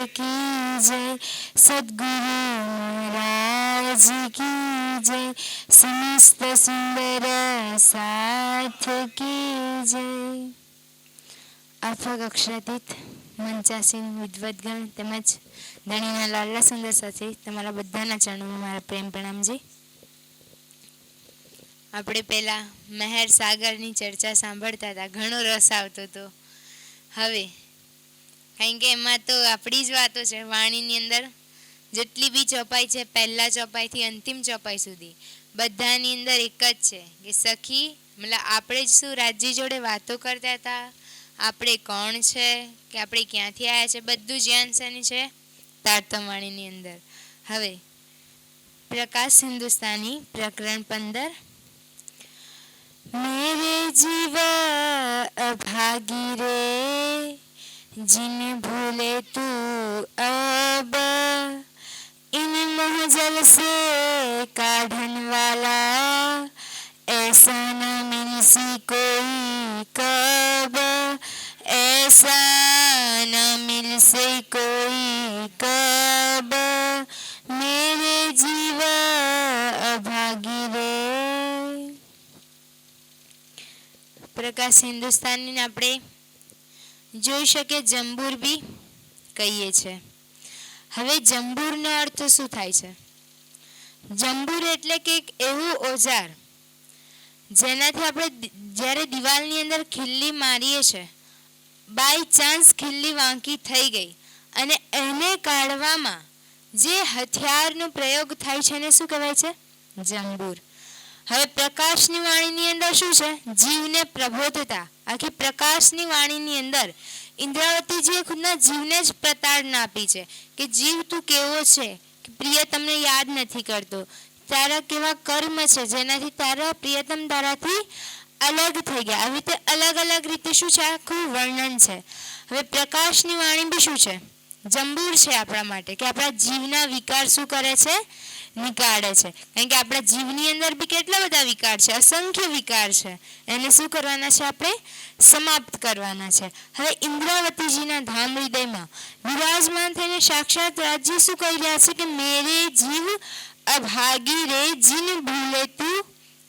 की जय, सद्गुरु महाराज की जय, समस्त सुंदर साथ की जय। આફાક અક્ષરાતીત મંચાસીન વિદ્વદગણ તેમજ ધણીના લાડલા સુંદર સાથે તમારા બધાના ચરણોમાં મારા પ્રેમ પ્રણામજી। આપણે પહેલાં મહેર સાગરની ચર્ચા સાંભળતા હતા, ઘણો રસ આવતો હતો। હવે કારણ કે એમાં તો આપણી જ વાતો છે, વાણીની અંદર જેટલી બી ચોપાઈ છે, પહેલા ચોપાઈથી અંતિમ ચોપાઈ સુધી બધાની અંદર એક જ છે કે સખી મતલબ આપણે જ શું રાજ્ય જોડે વાતો કરતા હતા, આપણે કોણ છે કે આપણે ક્યાંથી આવ્યા છે, બધું જ્ઞાન શેની છે, તારતમવાણીની અંદર। હવે પ્રકાશ હિન્દુસ્તાની પ્રકરણ 15। मेरे जीवा अभागी रे जिन भूले तू अब, इन मोहजल से काढ़न वाला ऐसा न मिलसी कोई कब, ऐसा न मिलसे कोई कब, मेरे जीवा अभागी रे। પ્રકાશ હિન્દુસ્તાનીને આપણે જોઈ શકીએ જંબૂર બી કહીએ છીએ। હવે જંબૂરનો અર્થ શું થાય છે? જંબૂર એટલે કે એક એવું ઓજાર જેનાથી આપણે જ્યારે દિવાલની અંદર ખિલ્લી મારીએ છીએ, બાય ચાન્સ ખિલ્લી વાંકી થઈ ગઈ અને એને કાઢવામાં જે હથિયારનો પ્રયોગ થાય છે એને શું કહેવાય છે? જંબૂર। હવે પ્રકાશની વાણીની અંદર શું છે? જીવને પ્રબોધતા। આખી પ્રકાશની વાણીની અંદર ઇન્દ્રાવતીજીએ ખુદના જીવને જ પ્રતાડના આપી છે કે જીવ તું કેવો છે કે પ્રિય તમને યાદ નથી કરતો, તારા કેવા કર્મ છે જેનાથી તારા પ્રિયતમ તારાથી અલગ થઈ ગયા। આવી રીતે અલગ અલગ રીતે શું છે, આખું વર્ણન છે। હવે પ્રકાશની વાણી બી શું છે? જંબૂર છે આપણા માટે કે આપણા જીવના વિકાર શું કરે છે? નીકાળે છે। કારણ કે આપણા જીવની અંદર બી કેટલા બધા વિકાર છે, અસંખ્ય વિકાર છે, એને શું કરવાના છે? આપણે સમાપ્ત કરવાના છે। હવે ઇન્દ્રાવતીજીના ધામ હૃદયમાં વિરાજમાન થઈને સાક્ષાત રાજ્ય શું કહી રહ્યા છે કે મેરે જીવ અભાગી રે જીન ભૂલે તું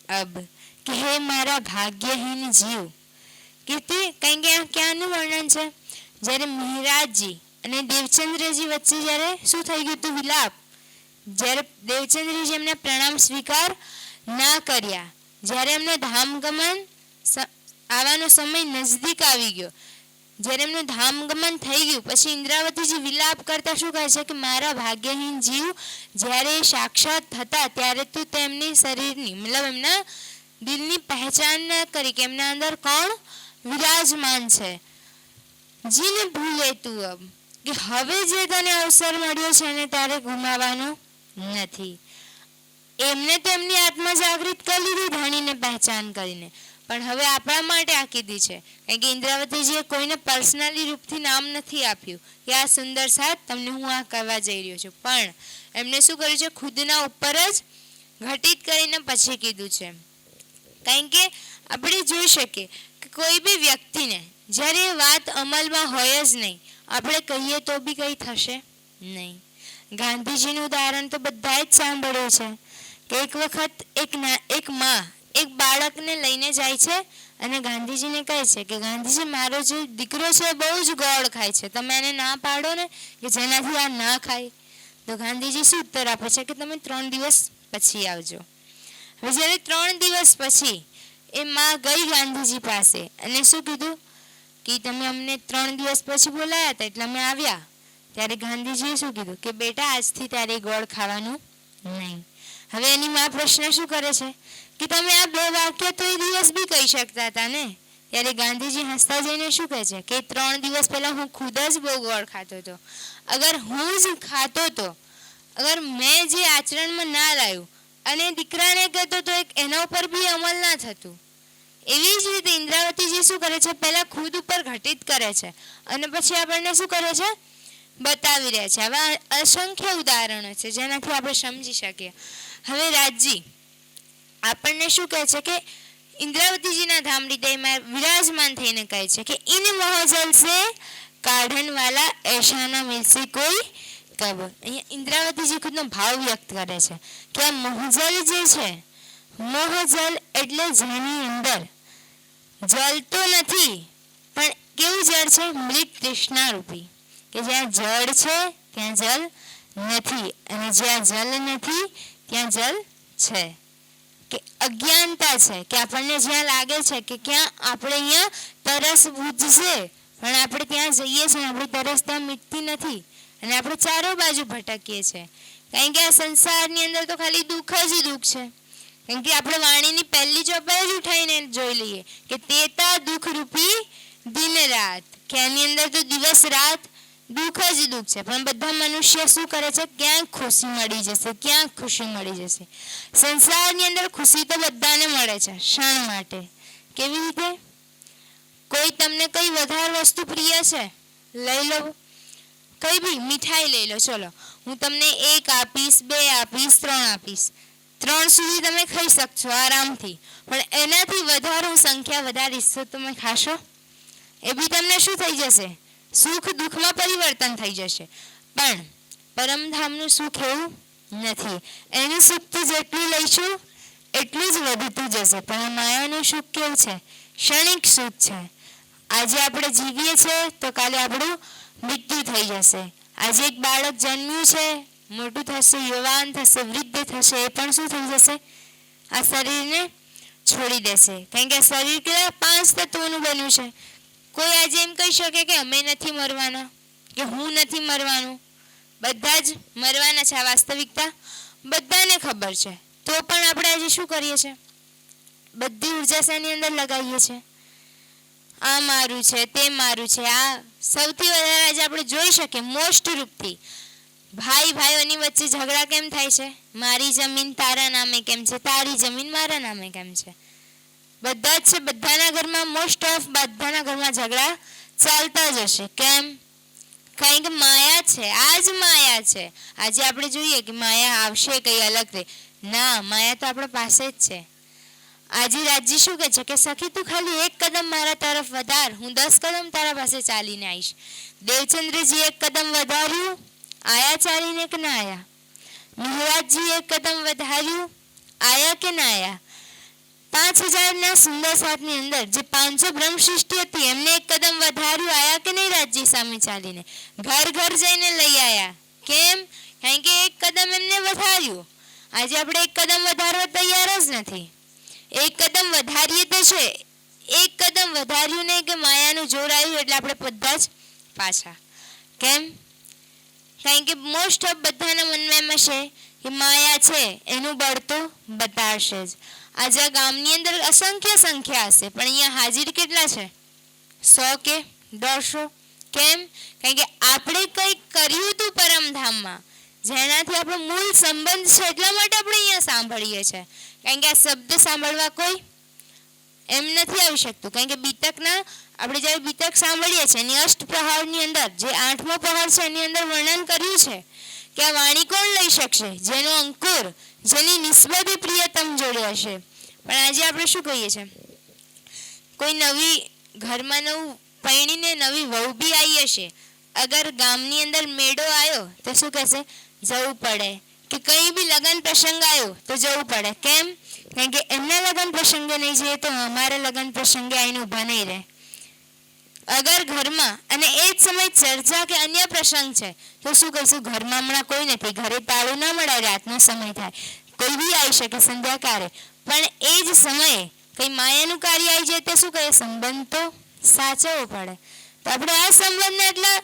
અબ, કે હે મારા ભાગ્યહીન જીવ। કે તે કારણ કે આ ક્યાંનું વર્ણન છે? જ્યારે મહારાજજી અને દેવચંદ્રજી વચ્ચે જ્યારે શું થઈ ગયું હતું? વિલાપ। જ્યારે દેવચંદ્રજી એમને પ્રણામ સ્વીકાર ના કર્યા, જ્યારે એમને ધામગમન આવવાનો સમય નજદીક આવી ગયો, જ્યારે એમનું ધામગમન થઈ ગયું, પછી ઇન્દ્રાવતીજી વિલાપ કરતા શું કહે છે કે મારા ભાગ્યહીન જીવ જ્યારે સાક્ષાત હતા ત્યારે તું તેમની શરીરની મતલબ એમના દિલની પહેચાન ન કરી કે એમના અંદર કોણ વિરાજમાન છે। જીને ભૂલે તું અબ, કે હવે જે તને અવસર મળ્યો છે એને તારે ગુમાવવાનો નથી। એમને તો એમની આત્મા જાગૃત કરી લીધી ધણીને પહેચાન કરીને, પણ હવે આપણા માટે આ કીધી છે કારણ કે ઇન્દ્રાવતીજીએ કોઈને પર્સનલી રૂપથી નામ નથી આપ્યું કે આ સુંદર સાથ તમને હું આ કરવા જઈ રહ્યો છું, પણ એમને શું કર્યું છે? ખુદના ઉપર જ ઘટિત કરીને પછી કીધું છે। કારણ કે આપણે જોઈ શકીએ કે કોઈ બી વ્યક્તિને જ્યારે એ વાત અમલમાં હોય જ નહીં, આપણે કહીએ તો બી કંઈ થશે નહીં। ગાંધીજીનું ઉદાહરણ તો બધાએ જ સાંભળ્યું છે કે એક વખત એક માં એક બાળકને લઈને જાય છે અને ગાંધીજીને કહે છે કે ગાંધીજી મારો જે દીકરો છે બહુ જ ગોળ ખાય છે, તમે એને ના પાડો ને કે જેનાથી આ ના ખાય। તો ગાંધીજી શું ઉત્તર આપે છે કે તમે 3 દિવસ પછી આવજો। હવે જ્યારે 3 દિવસ પછી એ માં ગઈ ગાંધીજી પાસે અને શું કીધું કે તમે અમને 3 દિવસ પછી બોલાયા હતા એટલે અમે આવ્યા, ત્યારે ગાંધીજીએ શું કીધું કે બેટા આજથી તારે ગોળ ખાવાનું નહીં। હવે એની માં પ્રશ્ન શું કરે છે કે તમે આ 2 વાક્ય તો એ દિવસ બી કહી શકતા હતા ને। ત્યારે ગાંધીજી હસતા જઈને શું કહે છે કે 3 દિવસ પહેલા હું ખુદ જ બહુ ગોળ ખાતો હતો, અગર હું જ ખાતો તો, અગર મેં જે આચરણમાં ના લાવ્યું અને દીકરાને કહેતો તો એના ઉપર બી અમલ ના થતું। એવી જ રીતે ઇન્દ્રાવતીજી શું કરે છે? પહેલા ખુદ ઉપર ઘટિત કરે છે અને પછી આપણને શું કરે છે? બતાવી રહ્યા છે। આવા અસંખ્ય ઉદાહરણો છે જેનાથી આપણે સમજી શકીએ। હવે રાજજી આપણને શું કહે છે કે ઇન્દ્રાવતીજીના ધામ હૃદયમાં વિરાજમાન થઈને કહે છે કે ઇન મોહજલ સે કાઢન વાલા ऐसा ना मिलसे कोई कब। અહીંયા ઇન્દ્રાવતીજી ખુદનો ભાવ વ્યક્ત કરે છે કે આ મોહજલ જે છે, મોહજલ એટલે જેની અંદર જલ તો નથી પણ કેવું જળ છે? મૃત તૃષ્ણા રૂપી, કે જ્યાં જળ છે ત્યાં જલ નથી અને જ્યાં જલ નથી ત્યાં જલ છે, કે અજ્ઞાનતા છે, કે આપણને જ્યાં લાગે છે કે ક્યાં આપણે અહીંયા તરસ બુજશે પણ આપણે ત્યાં જઈએ છીએ, આપણી તરસ ત્યાં મીટતી નથી અને આપણે ચારો બાજુ ભટકીએ છીએ, કારણ કે આ સંસારની અંદર તો ખાલી દુઃખ જ દુઃખ છે। કારણ કે આપણે વાણીની પહેલી ચોપાઈ જ ઉઠાઈને જોઈ લઈએ કે તેતા દુઃખ રૂપી દિન રાત, કે આની અંદર તો દિવસ રાત દુઃખ જ દુઃખ છે। પણ બધા મનુષ્ય શું કરે છે? ક્યાંક ખુશી મળી જશે, ક્યાંક ખુશી મળી જશે। સંસારની અંદર ખુશી તો બધાને મળે છે ક્ષણ માટે। કેવી રીતે? કોઈ તમને કઈ વધારે વસ્તુ પ્રિય છે, લઈ લો, કઈ બી મીઠાઈ લઈ લો, ચલો હું તમને 1 આપીશ, 2 આપીશ, 3 આપીશ, 3 સુધી તમે ખાઈ શકશો આરામથી, પણ એનાથી વધારે હું સંખ્યા વધારીશ તો તમે ખાશો? એ બી તમને શું થઈ જશે? સુખ દુઃખમાં પરિવર્તન થઈ જશે। પણ પરમધામનું સુખ એવું નથી, એનું સુખ તો જેટલું લઈશું એટલું જ વધતું જશે, પણ માયાનું સુખ કેવું છે? ક્ષણિક સુખ છે। આજે આપણે જીવીએ છીએ તો કાલે આપણું મૃત્યુ થઈ જશે। આજે એક બાળક જન્મ્યું છે, મોટું થશે, યુવાન થશે, વૃદ્ધ થશે, એ પણ શું થઈ જશે? આ શરીરને છોડી દેશે, કારણ કે શરીર કેટલા 5 તત્વોનું બન્યું છે। કોઈ આજે એમ કહી શકે કે અમે નથી મરવાના, કે હું નથી મરવાનું? બધા જ મરવાના છે, આ વાસ્તવિકતા બધાને ખબર છે, તો પણ આપણે આજે શું કરીએ છીએ? બધી ઉર્જા શેની અંદર લગાવીએ છીએ? આ મારું છે, તે મારું છે। આ સૌથી વધારે આજે આપણે જોઈ શકીએ મોસ્ટ રૂપથી ભાઈ ભાઈઓની વચ્ચે ઝઘડા કેમ થાય છે? મારી જમીન તારા નામે કેમ છે, તારી જમીન મારા નામે કેમ છે? બધા જ છે, બધાના ઘરમાં મોસ્ટ ઓફ બધાના ઘરમાં ઝઘડા ચાલતા જ હશે। કેમ? કારણ કે માયા છે, આ જ માયા છે। આજે આપણે જોઈએ કે માયા આવશે કઈ અલગ રે, ના, માયા તો આપણા પાસે જ છે। આજે રાજજી શું કહે છે કે સખી તું ખાલી 1 કદમ મારા તરફ વધાર, હું 10 કદમ તારા પાસે ચાલીને આવીશ। દેવચંદ્રજી 1 કદમ વધાર્યું, આયા ચાલીને કે ના આયા? મહારાજજી 1 કદમ વધાર્યું, આયા કે ના આયા? 5000ના સુંદર સાથની અંદર જે 500 બ્રહ્મ સૃષ્ટિ હતી એમને 1 કદમ વધાર્યું, આયા કે નહીં રાજજી સામે ચાલીને? ઘર ઘર જઈને લઈ આયા। કેમ? કારણ કે 1 કદમ એમને વધાર્યું। આજે આપણે 1 કદમ વધારવા તૈયાર જ નથી। 1 કદમ વધારીએ તો છે, 1 કદમ વધાર્યું નહીં કે માયાનું જોર આવ્યું એટલે આપણે બધા જ પાછા। કેમ? કારણ કે મોસ્ટ ઓફ બધાના મનમાં એમ હશે કે માયા છે એનું બળ તો બતાવશે જ। આજે આ ગામની અંદર અસંખ્ય સંખ્યા હશે પણ અહીંયા હાજર કેટલા છે? 100 કે 150? કેમ? કારણ કે આપણે કંઈક કર્યું હતું પરમધામમાં જેનાથી આપણો મૂળ સંબંધ છે, એટલા માટે આપણે અહીંયા સાંભળીએ છીએ। કારણ કે આ શબ્દ સાંભળવા કોઈ એમ નથી આવી શકતું, કારણ કે બીતકના આપણે જ્યારે બીતક સાંભળીએ છીએ એની અષ્ટપ્રહારની અંદર જે 8મો પ્રહાર છે એની અંદર વર્ણન કર્યું છે કે આ વાણી કોણ લઈ શકશે? જેનો અંકુર, જેની નિસ્બત પ્રિયતમ જોડે હશે। પણ આજે આપણે શું કહીએ છીએ? કોઈ નવી ઘરમાં નવું પૈણીને નવી વહુ બી આવી હશે, અગર ગામની અંદર મેળો આવ્યો તો શું કહેશે? જવું પડે, કે કંઈ બી લગ્ન પ્રસંગ આવ્યો તો જવું પડે। કેમ? કારણ કે એમના લગ્ન પ્રસંગે નહીં જઈએ તો અમારા લગ્ન પ્રસંગે આવીને ઊભા નહીં રહે। અગર ઘરમાં અને એ જ સમય ચર્ચા કે અન્ય પ્રસંગ છે તો શું કહીશું? ઘરમાં હમણાં કોઈ નથી, ઘરે તાળું ના મળે, રાતનો સમય થાય, કોઈ બી આવી શકે સંધ્યાકાળે, પણ એ જ સમયે કંઈ માયાનું કાર્ય આવી જાય તો શું કહે? સંબંધ તો સાચવવો પડે। તો આપણે આ સંબંધને એટલા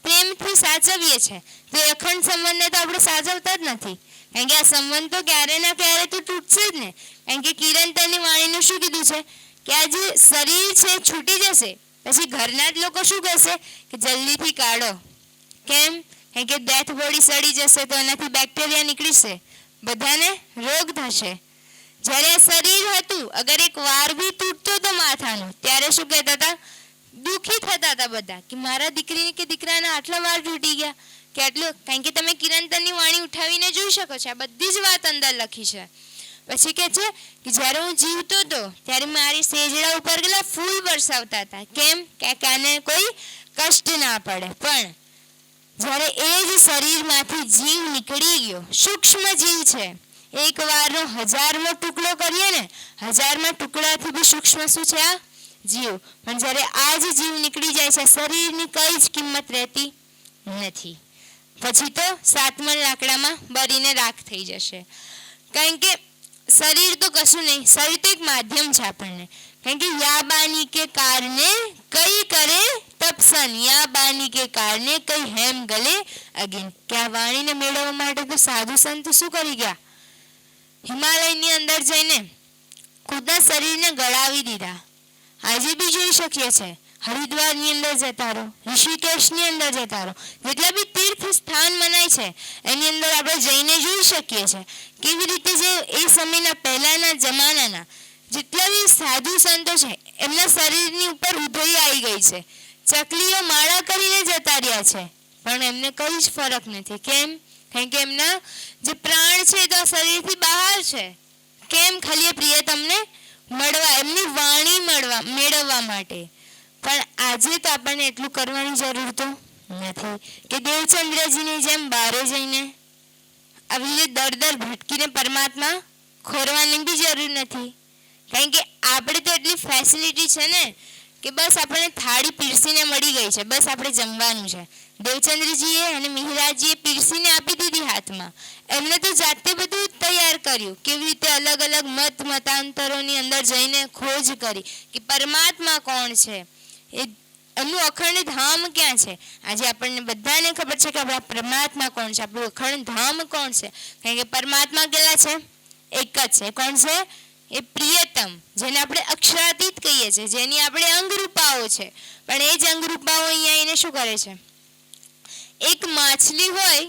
પ્રેમથી સાચવીએ છીએ તો અખંડ સંબંધને તો આપણે સાચવતા જ નથી, કારણ કે આ સંબંધ તો ક્યારે ના ક્યારે તો તૂટશે જ ને। કારણ કે કિરણતરની વાણીનું શું કીધું છે કે આ જે શરીર છે છૂટી જશે પછી ઘરના જ લોકો શું કહેશે કે જલ્દીથી કાઢો। કેમ? કારણ કે ડેથ બોડી સડી જશે તો એનાથી બેક્ટેરિયા નીકળશે, બધાને રોગ થશે। જ્યારે આ શરીર હતું અગર એક વાર બી તૂટતો તો માથાનો ત્યારે શું કહેતા હતા? દુઃખી થતા હતા બધા કે મારા દીકરી કે દીકરાના આટલા વાર તૂટી ગયા કે આટલું। કારણ કે તમે કિરણતરની વાણી ઉઠાવીને જોઈ શકો છો, આ બધી જ વાત અંદર લખી છે। પછી કહે છે કે જ્યારે હું જીવતો હતો ત્યારે મારી સેજડા ઉપર કેટલા ફૂલ વરસાવતા હતા। કેમ? કે કાને કોઈ કષ્ટ ના પડે. પણ જ્યારે એ જ શરીરમાંથી જીવ નીકળી ગયો, સૂક્ષ્મ જીવ છે, એક વારનો 1000મો ટુકડો કરીએ ને, 1000મા ટુકડાથી બી સૂક્ષ્મ શું છે? આ જીવ. પણ જ્યારે આ જ જીવ નીકળી જાય છે, શરીરની કઈ જ કિંમત રહેતી નથી. પછી તો 7મા લાકડામાં બળીને રાખ થઈ જશે. કારણ કે શરીર તો કશું નહીં, શરીર તો એક માધ્યમ છે આપણને. કારણ કે યા બાની કે કારણે કઈ કરે તપસન, યા બાની કે કારણે કઈ હેમ ગલે અગિન. કે આ વાણીને મેળવવા માટે તો સાધુ સંત શું કરી ગયા? હિમાલયની અંદર જઈને ખુદના શરીરને ગળાવી દીધા. આજે બી જોઈ શકીએ છે. હરિદ્વારની અંદર જતા રહો, ઋષિકેશની અંદર જતા રહો, જેટલા બી તીર્થ સ્થાન મનાય છે એની અંદર આપણે જઈને જોઈ શકીએ છીએ કેવી રીતે જે એ સમયના પહેલાના જમાનાના જેટલા બી સાધુ સંતો છે એમના શરીરની ઉપર ઉધઈ આવી ગઈ છે. ચકલીઓ માળા કરીને જતા રહ્યા છે પણ એમને કઈ જ ફરક નથી. કેમ? કારણ કે એમના જે પ્રાણ છે એ તો આ શરીરથી બહાર છે. કેમ? ખાલી પ્રિયતમને મળવા, એમની વાણી મેળવવા માટે. પણ આજે તો આપણને એટલું કરવાની જરૂર તો નથી કે દેવચંદ્રજીની જેમ બારે જઈને આવી રીતે દર ભટકીને પરમાત્મા ખોરવાની બી જરૂર નથી. કારણ કે આપણે તો એટલી ફેસિલિટી છે ને કે બસ આપણને થાળી પીરસીને મળી ગઈ છે, બસ આપણે જમવાનું છે. દેવચંદ્રજીએ અને મિહિરાજીએ પીરસીને આપી દીધી હાથમાં. એમને તો જાતે બધું તૈયાર કર્યું. કેવી રીતે અલગ અલગ મતાંતરોની અંદર જઈને ખોજ કરી કે પરમાત્મા કોણ છે, એમનું અખંડ ધામ ક્યાં છે. આજે આપણને બધાને ખબર છે કે આપણા પરમાત્મા કોણ છે, આપણું અખંડ ધામ કોણ છે. કારણ કે પરમાત્મા કેટલા છે? એક જ છે. કોણ છે? એ પ્રિયતમ, જેને આપણે અક્ષરાતીત કહીએ છીએ, જેની આપણે અંગરૂપાઓ છે. પણ એ જ અંગરૂપાઓ અહીંયા એને શું કરે છે? એક માછલી હોય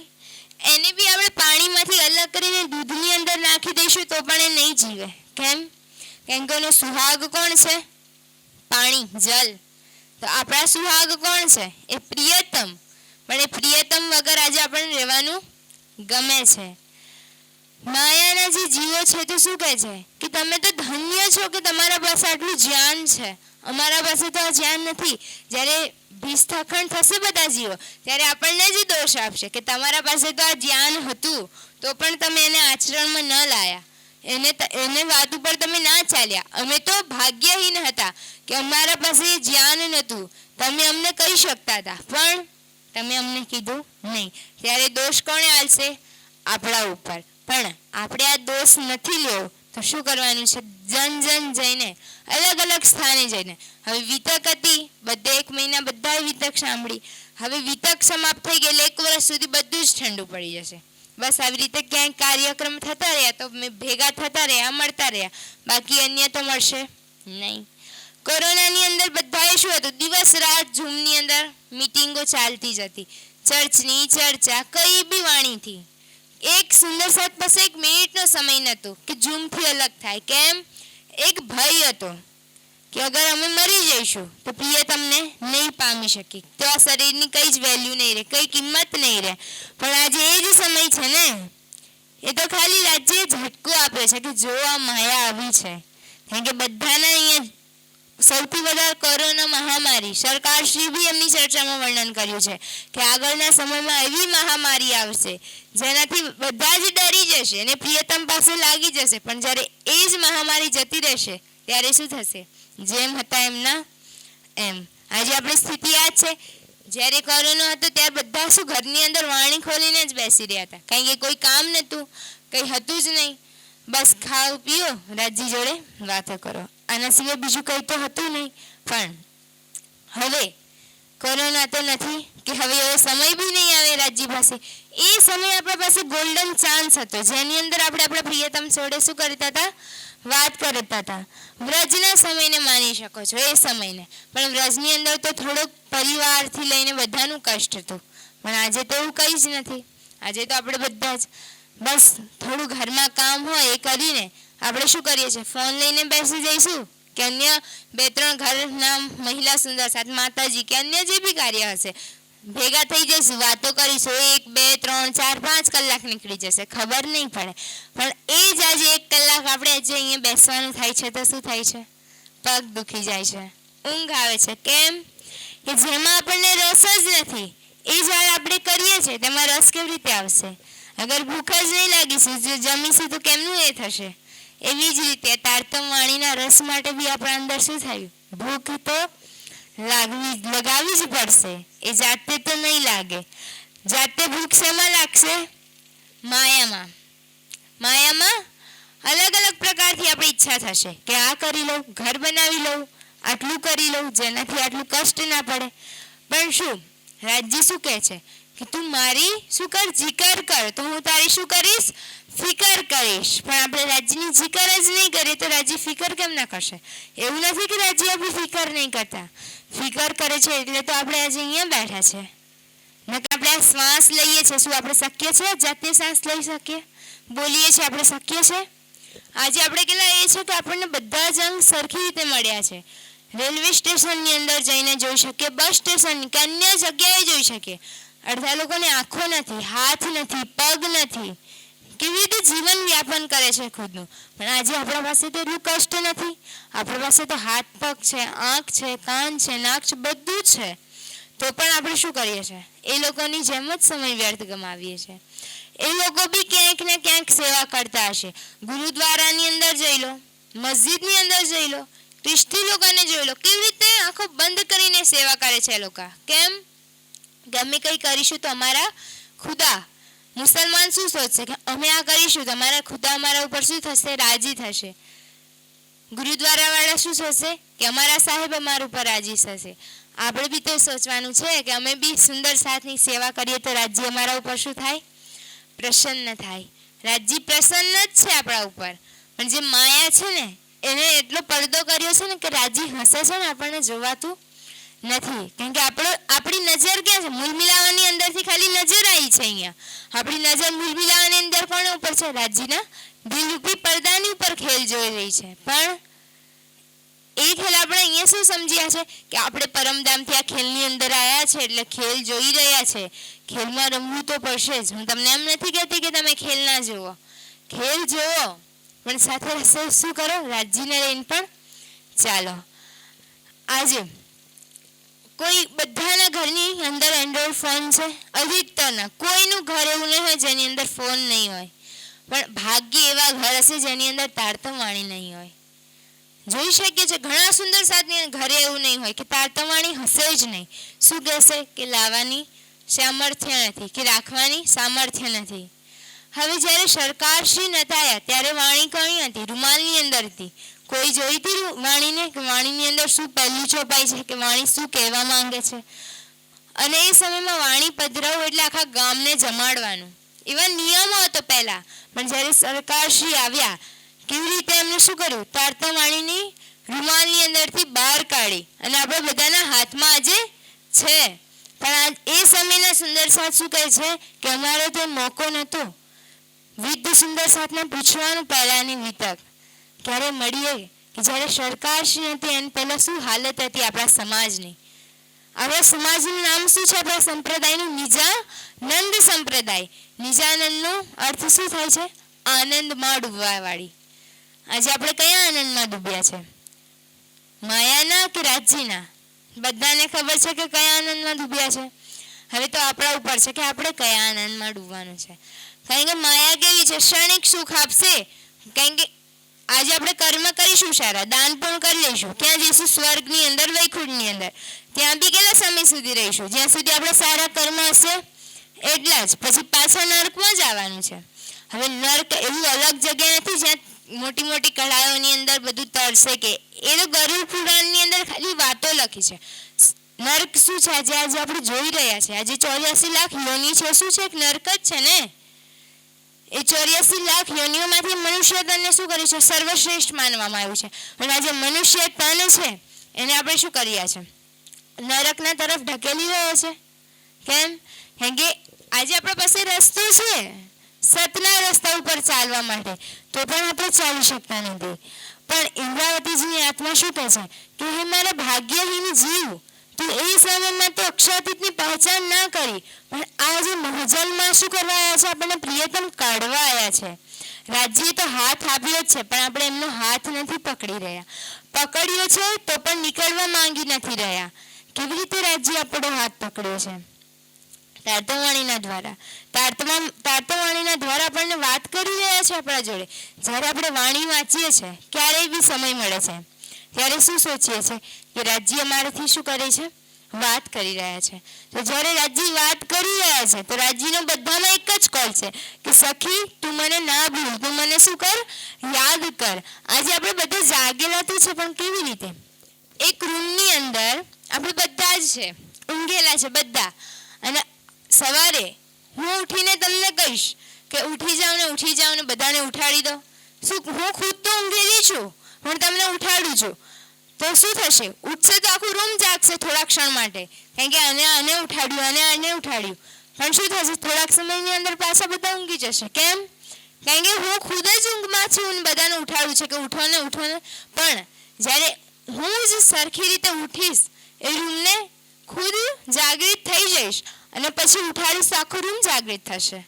એને બી આપણે પાણીમાંથી અલગ કરીને દૂધની અંદર નાખી દઈશું તો પણ એ નહીં જીવે. કેમ? કેમ કે એનો સુહાગ કોણ છે? પાણી, જલ. તો આપણા સુહાગ કોણ છે? એ પ્રિયતમ. પણ એ પ્રિયતમ વગર આજે આપણને રહેવાનું ગમે છે. માયાના જે જીવો છે તો શું કહે છે કે તમે તો ધન્ય છો કે તમારા પાસે આટલું જ્ઞાન છે, અમારા પાસે તો આ જ્ઞાન નથી. જ્યારે ભીષથખંડ થશે બધા જીવો ત્યારે આપણને જ દોષ આપશે કે તમારા પાસે તો આ જ્ઞાન હતું તો પણ તમે એને આચરણમાં ન લાયા, એને વાત ઉપર તમે ના ચાલ્યા. અમે તો ભાગ્યહીન હતા કે અમારા પાસે જ્ઞાન નહોતું, તમે અમને કહી શકતા હતા પણ તમે અમને કીધું નહીં. ત્યારે દોષ કોણે આલશે? આપણા ઉપર. પણ આપણે આ દોષ નથી લેવો તો શું કરવાનું છે? જન જઈને અલગ અલગ સ્થાને જઈને. હવે વિતક હતી, બધે 1 મહિના બધા વિતક સાંભળી. હવે વિતક સમાપ્ત થઈ ગયેલે 1 વર્ષ સુધી બધું જ ઠંડુ પડી જશે. બસ આવી રીતે ક્યાંક કાર્યક્રમ થતા રહ્યા તો ભેગા થતા રહ્યા, મળતા રહ્યા, બાકી અન્ય તો મળશે નહીં. કોરોનાની અંદર બધાએ શું હતું? દિવસ રાત ઝૂમની અંદર મીટિંગો ચાલતી જ હતી. ચર્ચની ચર્ચા કઈ બી વાણીથી. એક સુંદર સાથ પાસે 1 મિનિટનો સમય નહોતો કે ઝૂમથી અલગ થાય. કેમ? એક ભય હતો કે અગર અમે મરી જઈશું તો પ્રિયતમને નહીં પામી શકી તો આ શરીરની કઈ જ વેલ્યુ નહીં રહે, કઈ કિંમત નહીં રહે. પણ આજે એ જ સમય છે ને, એ તો ખાલી રાજ્ય ઝટકો આપે છે કે જો આ માયા આવી છે. કારણ કે બધાના અહીંયા સૌથી વધારે કોરોના મહામારી, સરકારશ્રી બી એમની ચર્ચામાં વર્ણન કર્યું છે કે આગળના સમયમાં એવી મહામારી આવશે જેનાથી બધા જ ડરી જશે અને પ્રિયતમ પાસે લાગી જશે. પણ જ્યારે એ જ મહામારી જતી રહેશે ત્યારે શું થશે? જેમ હતા એમના એમ. આજે આપણી સ્થિતિ આ જ છે. જ્યારે કોરોના હતો ત્યારે બધા શું ઘરની અંદર વાણી ખોલીને જ બેસી રહ્યા હતા. કારણ કે કોઈ કામ નહોતું, કંઈ હતું જ નહીં. બસ ખાઓ પીઓ, રાજ્ય જોડે વાતો કરો, આના સિવાય બીજું કંઈ તો હતું નહીં. પણ હવે કોરોના તો નથી કે હવે એવો સમય બી નહીં આવે રાજ્ય પાસે. એ સમય આપણા પાસે ગોલ્ડન ચાન્સ હતો જેની અંદર આપણે આપણા પ્રિયતમ જોડે શું કરતા હતા? વાત કરતા હતા. વ્રજના સમયને માની શકો છો, એ સમયને. પણ વ્રજની અંદર તો થોડોક પરિવારથી લઈને બધાનું કષ્ટ હતું. પણ આજે તો એવું કંઈ જ નથી. આજે તો આપણે બધા જ બસ થોડું ઘરમાં કામ હોય એ કરીને આપણે શું કરીએ છીએ? ફોન લઈને બેસી જઈશું કે અન્ય 2-3 ઘરના મહિલા સુંદર સાથ, માતાજી કે અન્ય જે બી કાર્ય હશે ભેગા થઈ જઈશું, વાતો કરીશું. 1, 2, 3, 4, 5 કલાક નીકળી જશે, ખબર નહીં પડે. પણ એ જ આજે 1 કલાક આપણે જે અહીંયા બેસવાનું થાય છે તો શું થાય છે? પગ દુખી જાય છે, ઊંઘ આવે છે. કેમ? કે જેમાં આપણને રસ જ નથી એ જ્યારે આપણે કરીએ છીએ તેમાં રસ કેવી રીતે આવશે? અગર ભૂખ જ નહીં લાગીશું, જો જમીશું તો કેમનું એ થશે? એવી જ રીતે તારતમ વાણીના રસ માટે બી આપણા અંદર શું થયું? ભૂખ તો લગાવવી જ પડશે. એ જાતે તો નહીં લાગે. જાતે ભૂખ શેમાં લાગશે? માયામાં. માયામાં અલગ અલગ પ્રકારથી આપણી ઈચ્છા થશે કે આ કરી લઉં, ઘર બનાવી લઉં, આટલું કરી લઉં જેનાથી આટલું કષ્ટ ના પડે. પણ શું રાજ્ય શું કહે છે કે તું મારી શું કર? જીકર કર, તો હું તારી શું કરીશ? ફિકર કરીશ. પણ આપણે રાજ્યની જીકર જ નહીં કરીએ તો રાજ્ય ફિકર કેમ ના કરશે? એવું નથી કે રાજ્ય આપણી ફિકર નહીં કરતા, ફિકર કરે છે એટલે તો આપણે આજે અહીંયા બેઠા છે. નકર આપણે આ શ્વાસ લઈએ છીએ, શું આપણે શક્ય છે જાતે શ્વાસ લઈ શકીએ? બોલીએ છીએ આપણે શક્ય છે? આજે આપણે કેટલા એ છે કે આપણને બધા જ અંગ સરખી રીતે મળ્યા છે. રેલવે સ્ટેશનની અંદર જઈને જોઈ શકીએ, બસ સ્ટેશન કે અન્ય જગ્યાએ જોઈ શકીએ. અડધા લોકોને આંખો નથી, હાથ નથી, પગ નથી, કેવી રીતે જીવન વ્યાપન કરે છે ખુદનું. પણ આજે આપણા પાસે તો એટલું કષ્ટ નથી. આપણા પાસે તો હાથ પગ છે, આંખ છે, કાન છે, નાક છે, બધું જ છે. તો પણ આપણે શું કરીએ છીએ? એ લોકોની જેમ જ સમય વ્યર્થ ગમાવીએ છીએ. એ લોકો બી ક્યાંક ને ક્યાંક સેવા કરતા હશે. ગુરુદ્વારાની અંદર જઈ લો, મસ્જિદની અંદર જઈ લો, ખ્રિસ્તી લોકોને જોઈ લો કેવી રીતે આંખો બંધ કરીને સેવા કરે છે એ લોકો. કેમ? ગમે કંઈ કરીશું તો અમારા ખુદા, મુસલમાન શું સોચશે કે અમે આ કરીશું તો અમારા ખુદા અમારા ઉપર શું થશે? રાજી થશે. ગુરુદ્વારા વાળા શું સોચશે કે અમારા સાહેબ અમારા ઉપર રાજી થશે. આપણે બી તો સોચવાનું છે કે અમે બી સુંદર સાથની સેવા કરીએ તો રાજ્ય અમારા ઉપર શું થાય? પ્રસન્ન થાય. રાજ્ય પ્રસન્ન જ છે આપણા ઉપર, પણ જે માયા છે ને એને એટલો પડદો કર્યો છે ને કે રાજી હસે છે ને આપણને જોવાતું નથી. કેમ કે આપણી નજર ક્યાં છે? મૂલ મિલાવાની અંદરથી ખાલી નજર આવી છે. અહીંયા આપણી નજર મૂલ મિલાવાની અંદર કોના ઉપર છે? રાજીના દિલરૂપી પડદાની ઉપર ખેલ જોઈ રહી છે. પણ એ ખેલ આપણે અહીંયા શું સમજ્યા છે કે આપણે પરમધામથી આ ખેલની અંદર આવ્યા છે એટલે ખેલ જોઈ રહ્યા છે. ખેલમાં રમવું તો પડશે જ. હું તમને એમ નથી કહેતી કે તમે ખેલ ના જુઓ, ખેલ જુઓ, પણ સાથે શું કરો? રાજ્યને લઈને પણ ચાલો. આજે કોઈ બધાના ઘરની અંદર એન્ડ્રોઈડ ફોન છે, અધિકતરના. કોઈનું ઘર એવું નહીં હોય જેની અંદર ફોન નહીં હોય, પણ ભાગ્ય એવા ઘર હશે જેની અંદર તારતમ વાણી નહીં હોય. જોઈ શકીએ છીએ ઘણા સુંદર સાધની ઘરે એવું નહીં હોય કે તારતમ વાણી હશે જ નહીં. શું કહેશે કે લાવવાની સામર્થ્ય નથી, કે રાખવાની સામર્થ્ય નથી. હવે જ્યારે સરકારશ્રી નતા આવ્યા ત્યારે વાણી કઈ હતી? રૂમાલની અંદર હતી. કોઈ જોઈ હતી વાણીને કે વાણીની અંદર શું પહેલું ચોપાઈ છે, કે વાણી શું કહેવા માંગે છે? અને એ સમયમાં વાણી પધરાવું એટલે આખા ગામને જમાડવાનું, એવા નિયમો હતો પહેલા. પણ જ્યારે સરકારશ્રી આવ્યા કેવી રીતે એમને શું કર્યું? તારતમ વાણીની રૂમાલની અંદરથી બહાર કાઢી અને આપણે બધાના હાથમાં આજે છે. પણ એ સમયના સુંદર સાથ શું કહે છે કે અમારો તો મોકો નહોતો. વિદ્ધ સુંદર સાથને પૂછવાનું પહેલાની વિતક ક્યારે મળીએ કે જ્યારે સરકારશ્રી હતી એને પહેલાં શું હાલત હતી આપણા સમાજની. આપણા સમાજનું નામ શું છે? આપણા સંપ્રદાયનું નિજાનંદ સંપ્રદાય. નિજાનંદનો અર્થ શું થાય છે? આનંદમાં ડૂબવાવાળી. આજે આપણે કયા આનંદમાં ડૂબ્યા છે? માયાના કે રાજ્યના? બધાને ખબર છે કે કયા આનંદમાં ડૂબ્યા છે. હવે તો આપણા ઉપર છે કે આપણે કયા આનંદમાં ડૂબવાનું છે. કારણ કે માયા કેવી છે? ક્ષણિક સુખ આપશે. કારણ કે આજે આપણે કર્મ કરીશું સારા, દાન પણ કરી લઈશું, ક્યાં જઈશું? સ્વર્ગની અંદર, વૈકુંઠની અંદર. ત્યાં બી કેટલા સમય સુધી રહીશું? જ્યાં સુધી આપણે સારા કર્મ હશે એટલા જ. પછી પાછા નર્કમાં જ આવવાનું છે. હવે નર્ક એવું અલગ જગ્યા નથી જ્યાં મોટી મોટી કઢાઈઓની અંદર બધું તરશે, કે એ તો ગરુડ પુરાણની અંદર ખાલી વાતો લખી છે. નર્ક શું છે આજે આપણે જોઈ રહ્યા છે? આજે 84 લાખ યોની છે. શું છે? એક નર્ક જ છે ને. એ 84 લાખ યોનિઓમાંથી મનુષ્ય તનને શું કર્યું છે? સર્વશ્રેષ્ઠ માનવામાં આવ્યું છે. પણ આજે મનુષ્ય તન છે એને આપણે શું કર્યા છે? નરકના તરફ ઢકેલી રહ્યા છે. કેમ? કેમ કે આજે આપણા પાસે રસ્તો છે સતના રસ્તા ઉપર ચાલવા માટે, તો પણ આપણે ચાલી શકતા નથી. પણ ઇન્દ્રાવતીજીની આત્મા શું કહે છે કે હે મારા ભાગ્યહીન જીવ, તું એ સમયમાં તો અક્ષરાતીતની પહેચાન ના કરી, પણ આજે મહજલમાં શું કરવા આવ્યા છે? આપણને પ્રિયતમ કાઢવા આવ્યા છે. રાજ્યએ તો હાથ આપ્યો જ છે, પણ આપણે એમનો હાથ નથી પકડી રહ્યા. પકડ્યો છે તો પણ નીકળવા માંગી નથી રહ્યા. કેવી રીતે રાજ્ય આપણો હાથ પકડ્યો છે? તારતમ્યવાણીના દ્વારા. તારતમ્યવાણીના દ્વારા આપણને વાત કરી રહ્યા છે આપણા જોડે. જ્યારે આપણે વાણી વાંચીએ છીએ, ક્યારેય બી સમય મળે છે ત્યારે શું સોચીએ છીએ કે રાજ્ય અમારાથી શું કરે છે? વાત કરી રહ્યા છે. તો જ્યારે રાજ્ય વાત કરી રહ્યા છે તો રાજ્યનો બધામાં એક જ કોલ છે કે સખી તું મને ના ભૂલ, તું મને શું કર? યાદ કર. આજે આપણે બધા જાગેલા તો છે, પણ કેવી રીતે? એક રૂમની અંદર આપણે બધા જ છે, ઊંઘેલા છે બધા. અને સવારે હું ઉઠીને તમને કહીશ કે ઉઠી જાઓ ને બધાને ઉઠાડી દો. શું હું ખુદ તો ઊંઘેલી છું, હું તમને ઉઠાડું છું તો શું થશે? ઉઠશે તો આખું રૂમ જાગશે થોડા ક્ષણ માટે, કારણ કે આને ઉઠાડ્યું. પણ શું થશે? થોડાક સમયની અંદર પાછા બધા ઊંઘી જશે. કેમ? કારણ કે હું ખુદ જ ઊંઘમાં છું અને બધાને ઉઠાડું છે કે ઉઠો ને. પણ જ્યારે હું જ સરખી રીતે ઉઠીશ, એ રૂમને ખુદ જાગૃત થઈ જઈશ અને પછી ઉઠાડીશ તો આખો રૂમ જાગૃત થશે.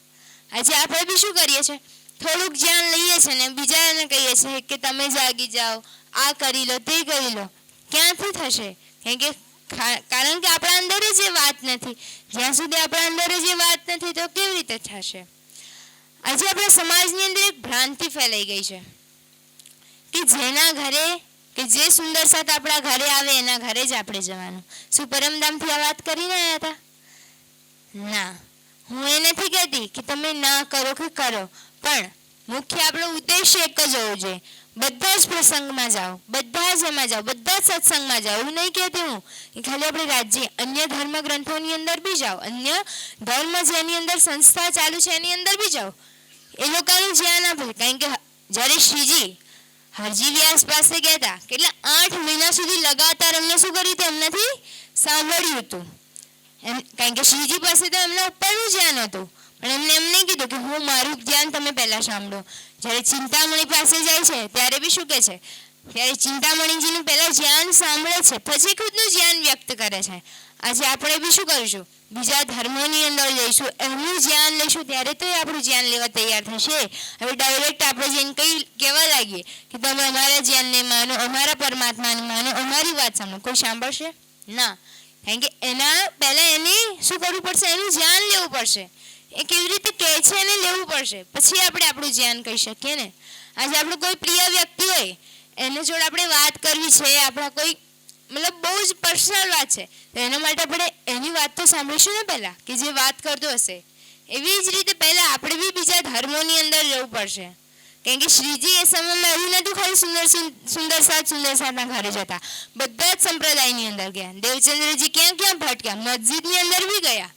આજે આપણે બી શું કરીએ છીએ? થોડુંક ધ્યાન લઈએ છીએ ને બીજાને કહીએ છીએ કે તમે જાગી જાઓ, આ કરી લો, તે કરી લો. ક્યાંથી થશે? કારણ કે આપણા અંદર જ એ વાત નથી. જ્યાં સુધી આપણા અંદર જ એ વાત નથી તો કેવી રીતે થશે? આજે આપણા સમાજની અંદર એક ભ્રાંતિ ફેલાઈ ગઈ છે કે જેના ઘરે કે જે સુંદર સાથ આપણા ઘરે આવે એના ઘરે જ આપણે જવાનું. શું પરમધામથી આ વાત કરીને આવ્યા હતા? ના, હું એ નથી કહેતી કે તમે ના કરો કે કરો, પણ મુખ્ય આપણો ઉદ્દેશ્ય એક જ હોવો જોઈએ. બધા જ પ્રસંગમાં જાઓ, બધા જ એમાં જાઓ, બધા જ સત્સંગમાં જાઓ. એવું નહીં કહેતી હું કે ખાલી આપણે રાજ્ય અન્ય ધર્મ ગ્રંથોની અંદર બી જાઓ, અન્ય ધર્મ જેની અંદર સંસ્થા ચાલુ છે એની અંદર બી જાઓ, એ લોકોનું ધ્યાન આપે. કારણ કે જ્યારે શ્રીજી હરજી વ્યાસ પાસે ગયા હતા, કેટલા 8 મહિના સુધી લગાતાર એમને શું કર્યું હતું? એમનાથી સાંભળ્યું હતું. કારણ કે શ્રીજી પાસે તો એમના ઉપરનું ધ્યાન હતું, પણ એમને એમ નહીં કીધું કે હું મારું ધ્યાન તમે પહેલા સાંભળો. જ્યારે ચિંતામણી પાસે જાય છે ત્યારે બી શું કહે છે? ત્યારે ચિંતામણીજીનું પહેલા ધ્યાન સાંભળે છે, પછી ખુદનું ધ્યાન વ્યક્ત કરે છે. આજે આપણે બી શું કરીશું? બીજા ધર્મોની અંદર જઈશું, એમનું ધ્યાન લઈશું, ત્યારે તો આપણું ધ્યાન લેવા તૈયાર થશે. હવે ડાયરેક્ટ આપણે જઈને કહેવા લાગીએ કે તમે અમારા ધ્યાનને માનો, અમારા પરમાત્માને માનો, અમારી વાત સાંભળો, કોઈ સાંભળશે? ના. કારણ કે એના પહેલાં એને શું કરવું પડશે? એનું ધ્યાન લેવું પડશે. એ કેવી રીતે કહે છે એને લેવું પડશે, પછી આપણે આપણું ધ્યાન કહી શકીએ ને. આજે આપણું કોઈ પ્રિય વ્યક્તિ હોય, એની જોડે આપણે વાત કરવી છે, આપણા કોઈ મતલબ બહુ જ પર્સનલ વાત છે, તો એના માટે આપણે એની વાત તો સાંભળીશું ને પહેલાં, કે જે વાત કરતો હશે. એવી જ રીતે પહેલાં આપણે બી બીજા ધર્મોની અંદર જવું પડશે. કારણ કે શ્રીજી એ સમયમાં એવું નહોતું ખાલી સુંદરસાના ઘરે જતા, બધા જ સંપ્રદાયની અંદર ગયા. દેવચંદ્રજી ક્યાં ભટક્યા? મસ્જિદની અંદર બી ગયા.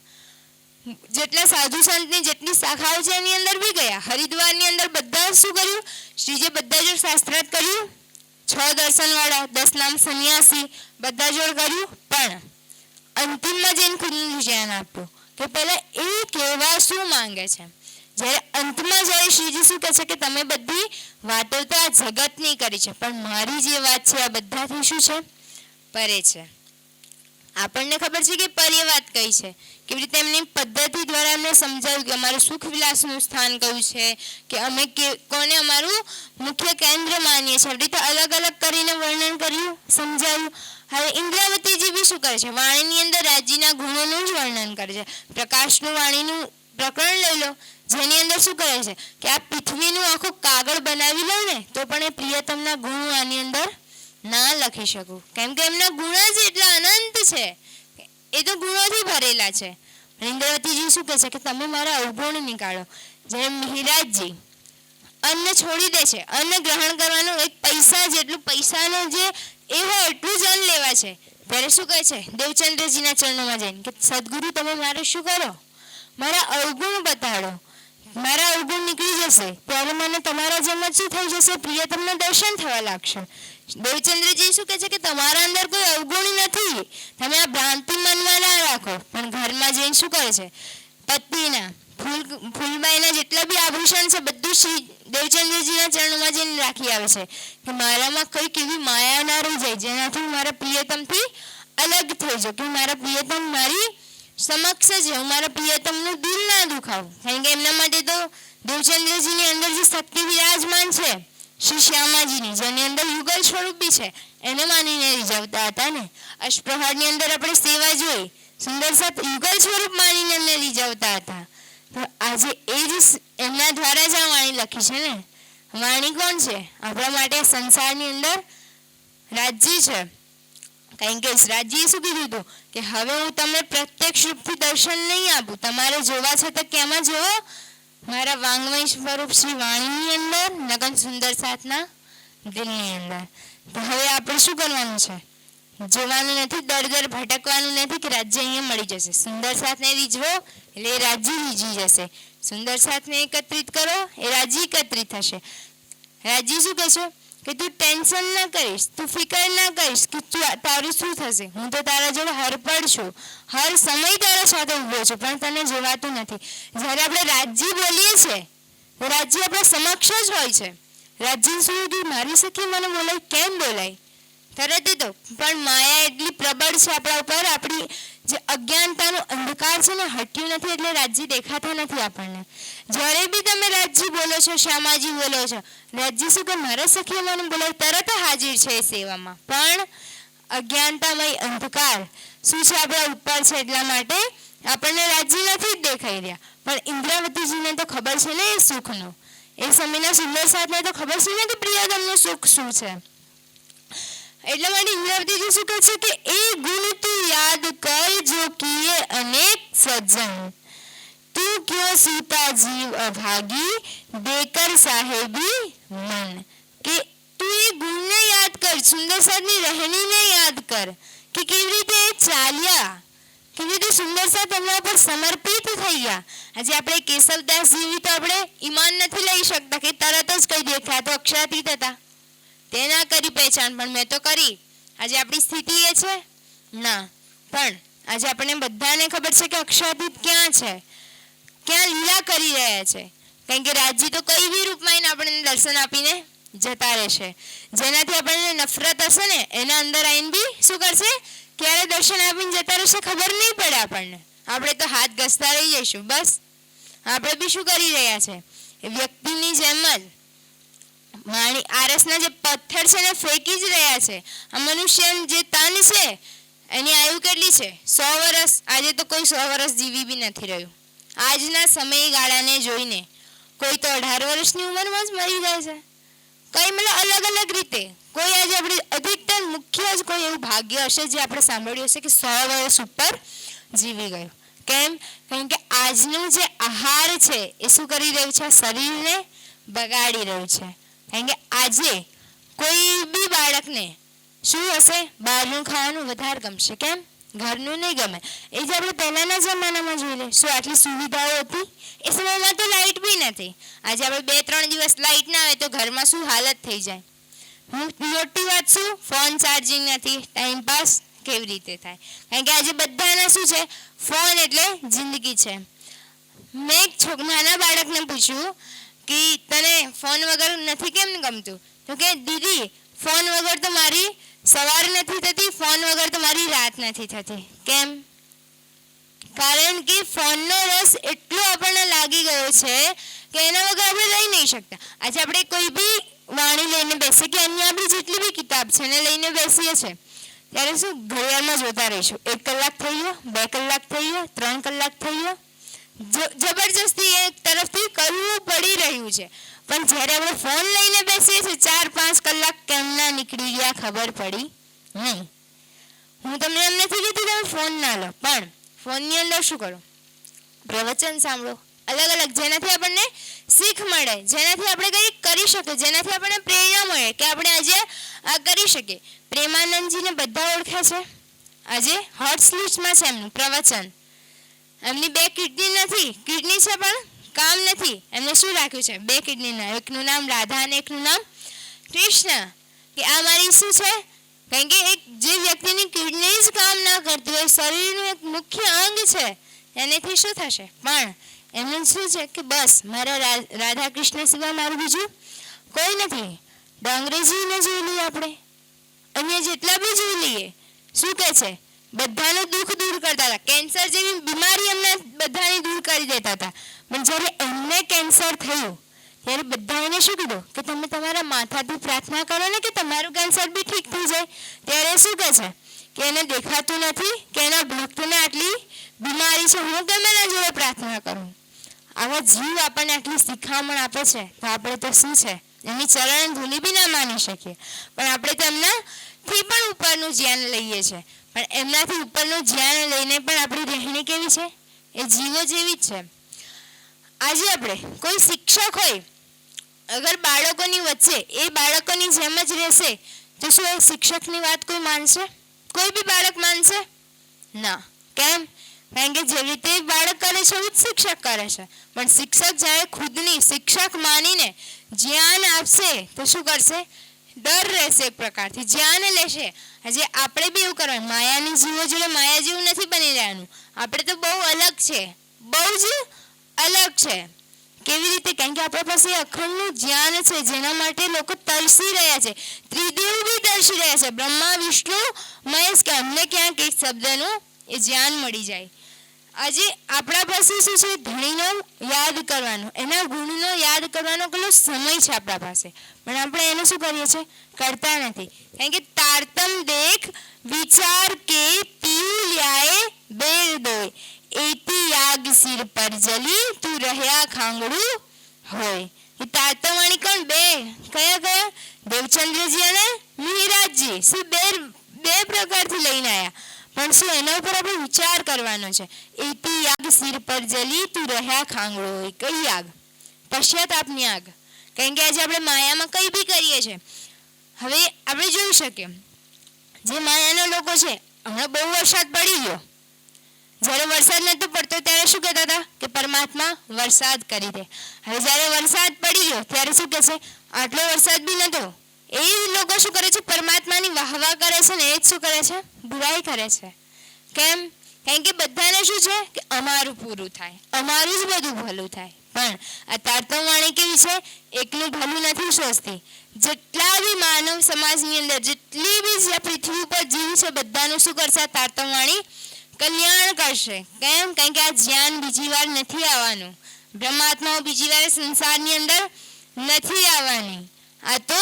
જેટલા સાધુ સંતની જેટલી શાખાઓ છે એની અંદર બી ગયા. હરિદ્વારની અંદર બધા શું કર્યું? શ્રીજીએ બધા જોડ શાસ્ત્રાર્થ કર્યું. 6 દર્શનવાળા, 10 નામ સંન્યાસી બધા જોડ કર્યું. પણ અંતિમમાં જઈને ખુદનું ધ્યાન આપ્યું કે પહેલા એ કહેવા શું માંગે છે. જ્યારે અંતમાં જ્યારે શ્રીજી શું કહે છે કે તમે બધી વાતો તો આ જગતની કરી છે, પણ મારી જે વાત છે આ બધાથી શું છે? પરે છે. આપણને ખબર છે કે પરે વાત કઈ છે. કેવી રીતે એમની પદ્ધતિ દ્વારા એમને સમજાવ્યું કે અમારું સુખ વિલાસનું સ્થાન કયું છે, કે અમે કોને અમારું મુખ્ય કેન્દ્ર માનીએ છીએ. રીતે અલગ અલગ કરીને વર્ણન કર્યું, સમજાવ્યું. હવે ઇન્દ્રાવતીજી બી શું કરે છે? વાણીની અંદર રાજ્યના ગુણોનું જ વર્ણન કરે છે. પ્રકાશનું વાણીનું પ્રકરણ લઈ લો, જેની અંદર શું કરે છે કે આ પૃથ્વીનું આખું કાગળ બનાવી લો ને તો પણ એ પ્રિયતમના ગુણો આની અંદર ના લખી શકું, કેમ કે એમના ગુણ જ એટલા અનંત છે, એ તો ગુણોથી ભરેલા છે. ઇન્દ્રવતીજી શું કહે છે કે તમે મારા અવગુણ નીકાળો. જેમ મિહિરાજજી અન્ન છોડી દે છે, અન્ન ગ્રહણ કરવાનું એક પૈસા જેટલું, પૈસાનો જે એ હોય એટલું જ અન્ન લેવા છે, ત્યારે શું કહે છે દેવચંદ્રજીના ચરણોમાં જઈને કે સદગુરુ તમે મારે શું કરો? મારા અવગુણ બતાડો. મારા અવગુણ નીકળી જશે ત્યારે મને તમારા જેમ જ શું થઈ જશે? પ્રિયતમના દર્શન થવા લાગશે. દેવચંદ્રજી શું કહે છે કે તમારા અંદર કોઈ અવગુણ નથી, તમે આ ભ્રાંતિ મનમાં ના રાખો. પણ ઘરમાં જઈને શું કરે છે? પત્નીના ફૂલબાઈના જેટલા બી આભૂષણ છે બધું શ્રી દેવચંદ્રજીના ચરણોમાં જઈને રાખી આવે છે કે મારામાં કંઈક એવી માયા ના રહી જાય જેનાથી મારા પ્રિયતમથી અલગ થઈ જાઉં, કે મારા પ્રિયતમ મારી સમક્ષ જ હું મારા પ્રિયતમનું દિલ ના દુખાવું. કારણ કે એમના માટે તો દેવચંદ્રજીની અંદર જે શક્તિ વિરાજમાન છે શ્રી શ્યામાજીની, જેની અંદર યુગલ સ્વરૂપ બી છે, એને માનીને રીઝવતા હતા ને. અષ્ટપ્રહરની અંદર આપણે સેવા જોઈ, સુંદર સાથ યુગલ સ્વરૂપ માનીને એમને રીઝવતા હતા. તો આજે એ જ એમના દ્વારા જ આ વાણી લખી છે ને. વાણી કોણ છે? આપણા માટે સંસારની અંદર રાજ્ય છે. કારણ કે રાજ્યએ શું કીધું હતું કે હવે હું તમને પ્રત્યક્ષ રૂપથી દર્શન નહીં આપું, તમારે જોવા છે તો કેમાં જોવો? મારા વાંગમય સ્વરૂપ શ્રી વાણીની અંદર, નગન સુંદર સાથના દિલની અંદર. તો હવે આપણે શું કરવાનું છે? જોવાનું નથી, દર દર ભટકવાનું નથી કે રાજ્ય અહીંયા મળી જશે. સુંદર સાથને રીઝવો એટલે એ રાજ્ય રીઝી જશે. સુંદર સાથને એકત્રિત કરો, એ રાજ્ય એકત્રિત થશે. રાજ્ય શું કહે છે કે તું ટેન્શન ના કરીશ, તું ફિકર ના કરીશ કે તારું શું થશે. હું તો તારા જોડે હરપડ છું, હર સમય તારા સાથે ઊભો છું, પણ તને જોવાતું નથી. જ્યારે આપણે રાજ્ય બોલીએ છીએ તો રાજ્ય આપણા સમક્ષ જ હોય છે. રાજ્ય શું મારી સખી મને બોલાય, કેમ બોલાય? તરત તો. પણ માયા એટલી પ્રબળ છે આપણા ઉપર, આપણી જે અજ્ઞાનતાનો અંધકાર છે ને હટ્યું નથી, એટલે રાજ્ય દેખાતા નથી આપણને. જ્યારે બી તમે રાજ્ય બોલો છો, શ્યામાજી બોલો છો, રાજ્ય શું કે મારા સખી મને બોલાય, તરત હાજર છે એ સેવામાં. પણ અજ્ઞાનતામય અંધકાર શું છે આપણા ઉપર છે, એટલા માટે આપણને રાજ્ય નથી જ દેખાઈ રહ્યા. પણ ઇન્દ્રાવતીજીને તો ખબર છે ને એ સુખનો, એ સમયના સુંદર સાથને તો ખબર છે ને કે પ્રિયતમનું સુખ શું છે. એટલા માટે ઇન્દ્રાવતીજી શું કહે છે કે એ ગુણ તું યાદ કર જો કિએ અનેક સજ્જન, તું ક્યો સીતા જીવ અભાગી દેકર સાહેબી મન. કે તું એ ગુણને યાદ કર, સુંદર સાથની રહેણીને યાદ કર કે કેવી રીતે ચાલ્યા, કેવી રીતે સુંદર સાથ એમના ઉપર સમર્પિત થઈ ગયા. આજે આપણે કેશવદાસ જેવી તો આપણે ઈમાન નથી લઈ શકતા કે તરત જ કહી દે કે આ તો અક્ષરાતીત હતા, તે ના કરી પહેચાન, પણ મેં તો કરી. આજે આપણી સ્થિતિ એ છે ના. પણ આજે આપણને બધાને ખબર છે કે અક્ષરાતીત ક્યાં છે, ક્યાં લીલા કરી રહ્યા છે. કારણ કે રાજ્ય તો કઈ બી રૂપમાં એને આપણને દર્શન આપીને જતા રહેશે. જેનાથી આપણને નફરત હશે ને એના અંદર આવીને બી શું કરશે, ક્યારે દર્શન આપીને જતા રહેશે ખબર નહીં પડે આપણને. આપણે તો હાથ ઘસતા રહી જઈશું. બસ આપણે બી શું કરી રહ્યા છે, એ વ્યક્તિની જેમ જ માણી આરસના જે પથ્થર છે ને ફેંકી જ રહ્યા છે. આ મનુષ્ય જે તન છે એની આયુ કેટલી છે? 100 વર્ષ. આજે તો કોઈ 100 વર્ષ જીવી બી નથી રહ્યું. આજના સમયગાળાને જોઈને કોઈ તો 18 વર્ષની ઉંમરમાં જ મરી જાય છે. કઈ મતલબ અલગ અલગ રીતે. કોઈ આજે આપણે અધિકતર મુખ્ય જ કોઈ એવું ભાગ્ય હશે જે આપણે સાંભળ્યું હશે કે 100 વર્ષ ઉપર જીવી ગયું. કેમ? કારણ કે આજનું જે આહાર છે એ શું કરી રહ્યું છે? શરીરને બગાડી રહ્યું છે. કારણ કે આજે કોઈ બી બાળકને શું હશે? બહારનું ખાવાનું વધારે ગમશે. કેમ? ઘરનું નહીં ગમે. એ જે આપણે પહેલાના જમાનામાં જોઈ લે, શું આટલી સુવિધાઓ હતી? એ સમયમાં તો લાઇટ બી નથી. આજે આપણે 2-3 દિવસ લાઇટ ના આવે તો ઘરમાં શું હાલત થઈ જાય. મોટી વાત શું? ફોન ચાર્જિંગ નથી, ટાઈમપાસ કેવી રીતે થાય? કારણ કે આજે બધાના શું છે? ફોન એટલે જિંદગી છે. મેં એક નાના બાળકને પૂછ્યું કે તને ફોન વગર નથી કેમ ગમતું? તો કે દીદી ફોન વગર તો મારી સવાર નથી થતી, ફોન વગર તો મારી રાત નથી થતી. કેમ? કારણ કે ફોનનો રસ એટલો આપણને લાગી ગયો છે કે એના વગર આપણે રહી નહીં શકતા. આજે આપણે કોઈ બી વાણી લઈને બેસીએ કે અન્ય આપણી જેટલી બી કિતાબ છે એને લઈને બેસીએ છીએ ત્યારે શું ઘડિયાળમાં જોતા રહીશું. 1 કલાક થઈ ગયો, 2 કલાક થઈ ગયો, 3 કલાક થઈ ગયો. જબરજસ્તી એક તરફથી કરવું પડી રહ્યું છે. પણ જ્યારે આપણે ફોન લઈને બેસીએ છીએ 4-5 કલાક કેમના નીકળી ગયા ખબર પડી નહીં. હું તમને એમ નથી કહેતી તમે ફોન ના લો, પણ ફોનની અંદર શું કરો? પ્રવચન સાંભળો, અલગ અલગ, જેનાથી આપણને શીખ મળે, જેનાથી આપણે કંઈક કરી શકીએ, જેનાથી આપણને પ્રેરણા મળે કે આપણે આજે આ કરી શકીએ. પ્રેમાનંદજીને બધા ઓળખે છે. આજે હોટ લિસ્ટમાં છે એમનું પ્રવચન. એમની 2 કિડની નથી, કિડની છે પણ કામ નથી. એમને શું રાખ્યું છે? 2 કિડનીના, એકનું નામ રાધા અને એકનું નામ કૃષ્ણ. કે આ મારી શું છે? કારણ કે એક જે વ્યક્તિની કિડની જ કામ ના કરતી હોય, શરીરનું એક મુખ્ય અંગ છે, એનાથી શું થશે? પણ એમનું શું છે કે બસ મારા રાધા કૃષ્ણ સિવાય મારું બીજું કોઈ નથી. અંગ્રેજીને જોઈ લઈએ આપણે, અન્ય જેટલા બી જોઈ લઈએ, શું કહે છે? બધાનું દુઃખ દૂર કરતા હતા. કેન્સર જેવી બીમારી એમને બધાની દૂર કરી દેતા હતા. પણ જ્યારે એમને કેન્સર થયું ત્યારે બધા એને શું કીધું કે તમે તમારા માથાથી પ્રાર્થના કરો ને કે તમારું કેન્સર બી ઠીક થઈ જાય. ત્યારે શું કહે છે કે એને દેખાતું નથી કે એના ભક્તને આટલી બીમારી છે, હું કેમ એના જોડે પ્રાર્થના કરું. આવા જીવ આપણને આટલી શિખામણ આપે છે તો આપણે તો શું છે એની ચરણ ધૂલી બી ના માની શકીએ, પણ આપણે તો એમનાથી પણ ઉપરનું જ્ઞાન લઈએ છીએ. પણ એમનાથી ઉપરનું જ્ઞાન લઈને પણ આપણી રહેણી કેવી છે? એ જીવો જેવી જ છે. આજે આપણે કોઈ શિક્ષક હોય, અગર બાળકોની વચ્ચે એ બાળકોની જેમ જ રહેશે તો શું એ શિક્ષકની વાત કોઈ માનશે? કોઈ બી બાળક માનશે ના. કેમ? કારણ કે જેવી રીતે બાળક કરે છે એવું જ શિક્ષક કરે છે. પણ શિક્ષક જ્યારે ખુદની શિક્ષક માનીને જ્ઞાન આપશે તો શું કરશે? ડર રહેશે, એક પ્રકારથી જ્ઞાન લેશે. આજે આપણે બી એવું કરવાનું, માયાની જીવો જોડે માયા જેવું નથી બની રહેવાનું. આપણે તો બહુ અલગ છે, બહુ જ અલગ છે. કેવી રીતે? કારણ કે આપણા પાસે અખંડનું જ્ઞાન છે જેના માટે લોકો તરસી રહ્યા છે. ત્રિદેવ બી તરસી રહ્યા છે, બ્રહ્મા વિષ્ણુ મહેશ, કે અમને ક્યાંક એક શબ્દનું એ જ્ઞાન મળી જાય. આજે આપણા પાસે શું છે? ધણીનો યાદ કરવાનો, એના ગુણનો યાદ કરવાનો કેટલો સમય છે આપણા પાસે, પણ આપણે એને શું કરીએ છીએ? કરતા નથી. કારણ કે તારતમ દેખ વિચાર કે પીયું લ્યાએ બેર દોય, એતી યાગ સિર પર જલી તું રહ્યા ખાંગડું હોય. એ તારતમવાણી કોણ? બે. કયા કયા? દેવચંદ્રજી અને મિહિરાજજી. શું બે પ્રકારથી લઈને આવ્યા, પણ શું એના ઉપર આપણે વિચાર કરવાનો છે. એતી યાગ સિર પર જલી તું રહ્યા ખાંગડો હોય. કઈ આગ? પશ્ચાતાપની આગ. કારણ કે આજે આપણે માયામાં કંઈ બી કરીએ છીએ. હવે આપણે જોઈ શકીએ જે માયાના લોકો છે, હમણાં બહુ વરસાદ પડી ગયો, જ્યારે વરસાદ નહોતો પડતો ત્યારે શું કહેતા હતા કે પરમાત્મા વરસાદ કરી દે. હવે જ્યારે વરસાદ પડી ગયો ત્યારે શું કહે છે? આટલો વરસાદ બી નહોતો. એ લોકો શું કરે છે? પરમાત્માની વાહવા કરે છે ને એ જ શું કરે છે? બુરાઈ કરે છે. કેમ? કારણ કે બધાને શું છે કે અમારું પૂરું થાય, અમારું જ બધું ભલું થાય. પણ આ તારતમવાણી કેવી છે? એકનું ભલું નથી સોચતી. જેટલા બી માનવ સમાજની અંદર જેટલી બી પૃથ્વી ઉપર જીવ છે બધાનું શું કરશે? આ તારતમવાણી કલ્યાણ કરશે. કેમ? કારણ કે આ જ્ઞાન બીજી વાર નથી આવવાનું. બ્રહ્માત્માઓ બીજી વાર સંસારની અંદર નથી આવવાની. આ તો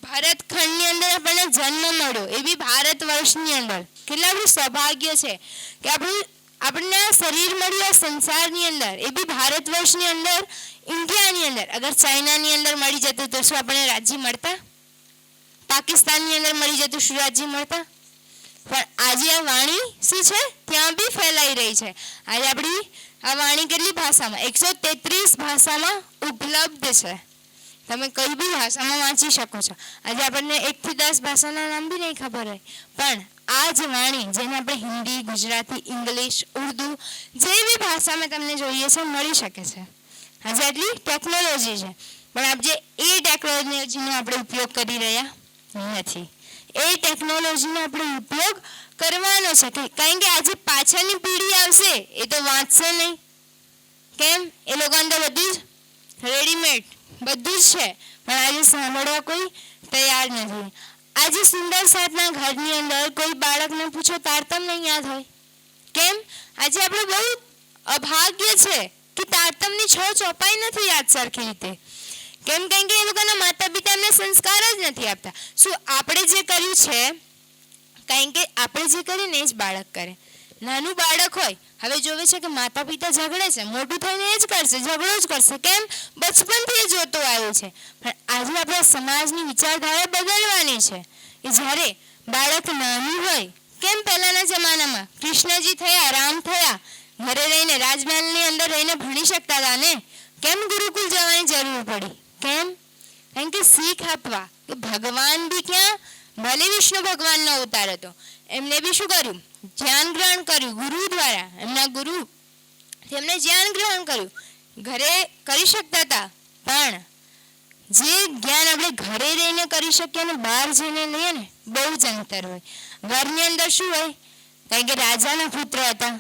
ભારતખંડની અંદર આપણને જન્મ મળ્યો, એ બી ભારત વર્ષની અંદર. કેટલા બધું સૌભાગ્ય છે કે આપણને શરીર મળ્યું સંસારની અંદર, એ બી ભારત વર્ષની અંદર, ઇન્ડિયાની અંદર. અગર ચાઇનાની અંદર મળી જતું તો શું આપણને રાજ્ય મળતા? પાકિસ્તાનની અંદર મળી જતું શું રાજ્ય મળતા? પણ આજે આ વાણી શું છે? ત્યાં બી ફેલાઈ રહી છે. આજે આપણી આ વાણી કેટલી ભાષામાં? 133 ભાષામાં ઉપલબ્ધ છે. તમે કઈ બી ભાષામાં વાંચી શકો છો. આજે આપણને 1 થી 10 ભાષાના નામ બી નહીં ખબર હોય, પણ આ જ વાણી જેને આપણે હિન્દી, ગુજરાતી, ઇંગ્લિશ, ઉર્દુ જે બી ભાષામાં તમને જોઈએ છે મળી શકે છે. આજે આટલી ટેકનોલોજી છે, પણ આપણે એ ટેકનોલોજીનો આપણે ઉપયોગ કરી રહ્યા નથી. એ ટેકનોલોજીનો આપણે ઉપયોગ કરવાનો છે. કારણ કે આજે પાછળની પેઢી આવશે એ તો વાંચશે નહીં. કેમ? એ લોકો અંદર બધું જ રેડીમેડ બધું જ છે, પણ આજે સાંભળવા કોઈ તૈયાર નથી. આજે સુંદર સાતના ઘરની અંદર કોઈ બાળકને પૂછો તારતમ નહીં યાદ હોય. કેમ? આજે આપણે બહુ અભાગ્ય છે કે તારતમની 6 ચોપાઈ નથી યાદ સરખી રીતે. કેમ? કારણ કે એ લોકોના માતા પિતા એમને સંસ્કાર જ નથી આપતા. શું આપણે જે કર્યું છે? કારણ કે આપણે જે કરીને એ જ બાળક કરે. નાનું બાળક હોય, હવે જોવે છે કે માતા પિતા ઝઘડે છે, મોટું થઈને એ જ કરશે, ઝઘડો જ કરશે. કેમ? બચપનથી એ જોતો આવ્યો છે. પણ આજે આપણા સમાજની વિચારધારા બદલવાની છે કે જ્યારે બાળક નાનું હોય, કેમ પહેલાના જમાનામાં કૃષ્ણજી થયા, રામ થયા, ઘરે રહીને રાજમહેલની અંદર રહીને ભણી શકતા હતા ને? કેમ ગુરુકુળ જવાની જરૂર પડી? કેમ? કારણ કે શીખ આપવા કે ભગવાન બી ક્યાં? ભલે વિષ્ણુ ભગવાનનો અવતાર હતો, એમને બી શું કર્યું? જ્ઞાન ગ્રહણ કર્યું ગુરુ દ્વારા. એમના ગુરુ એમને જ્ઞાન ગ્રહણ કર્યું. ઘરે કરી શકતા હતા, પણ જે જ્ઞાન આપણે ઘરે રહીને કરી શકીએ અને બહાર જઈને લઈએ ને બહુ જ અંતર હોય. ઘરની અંદર શું હોય? કારણ કે રાજાના પુત્ર હતા,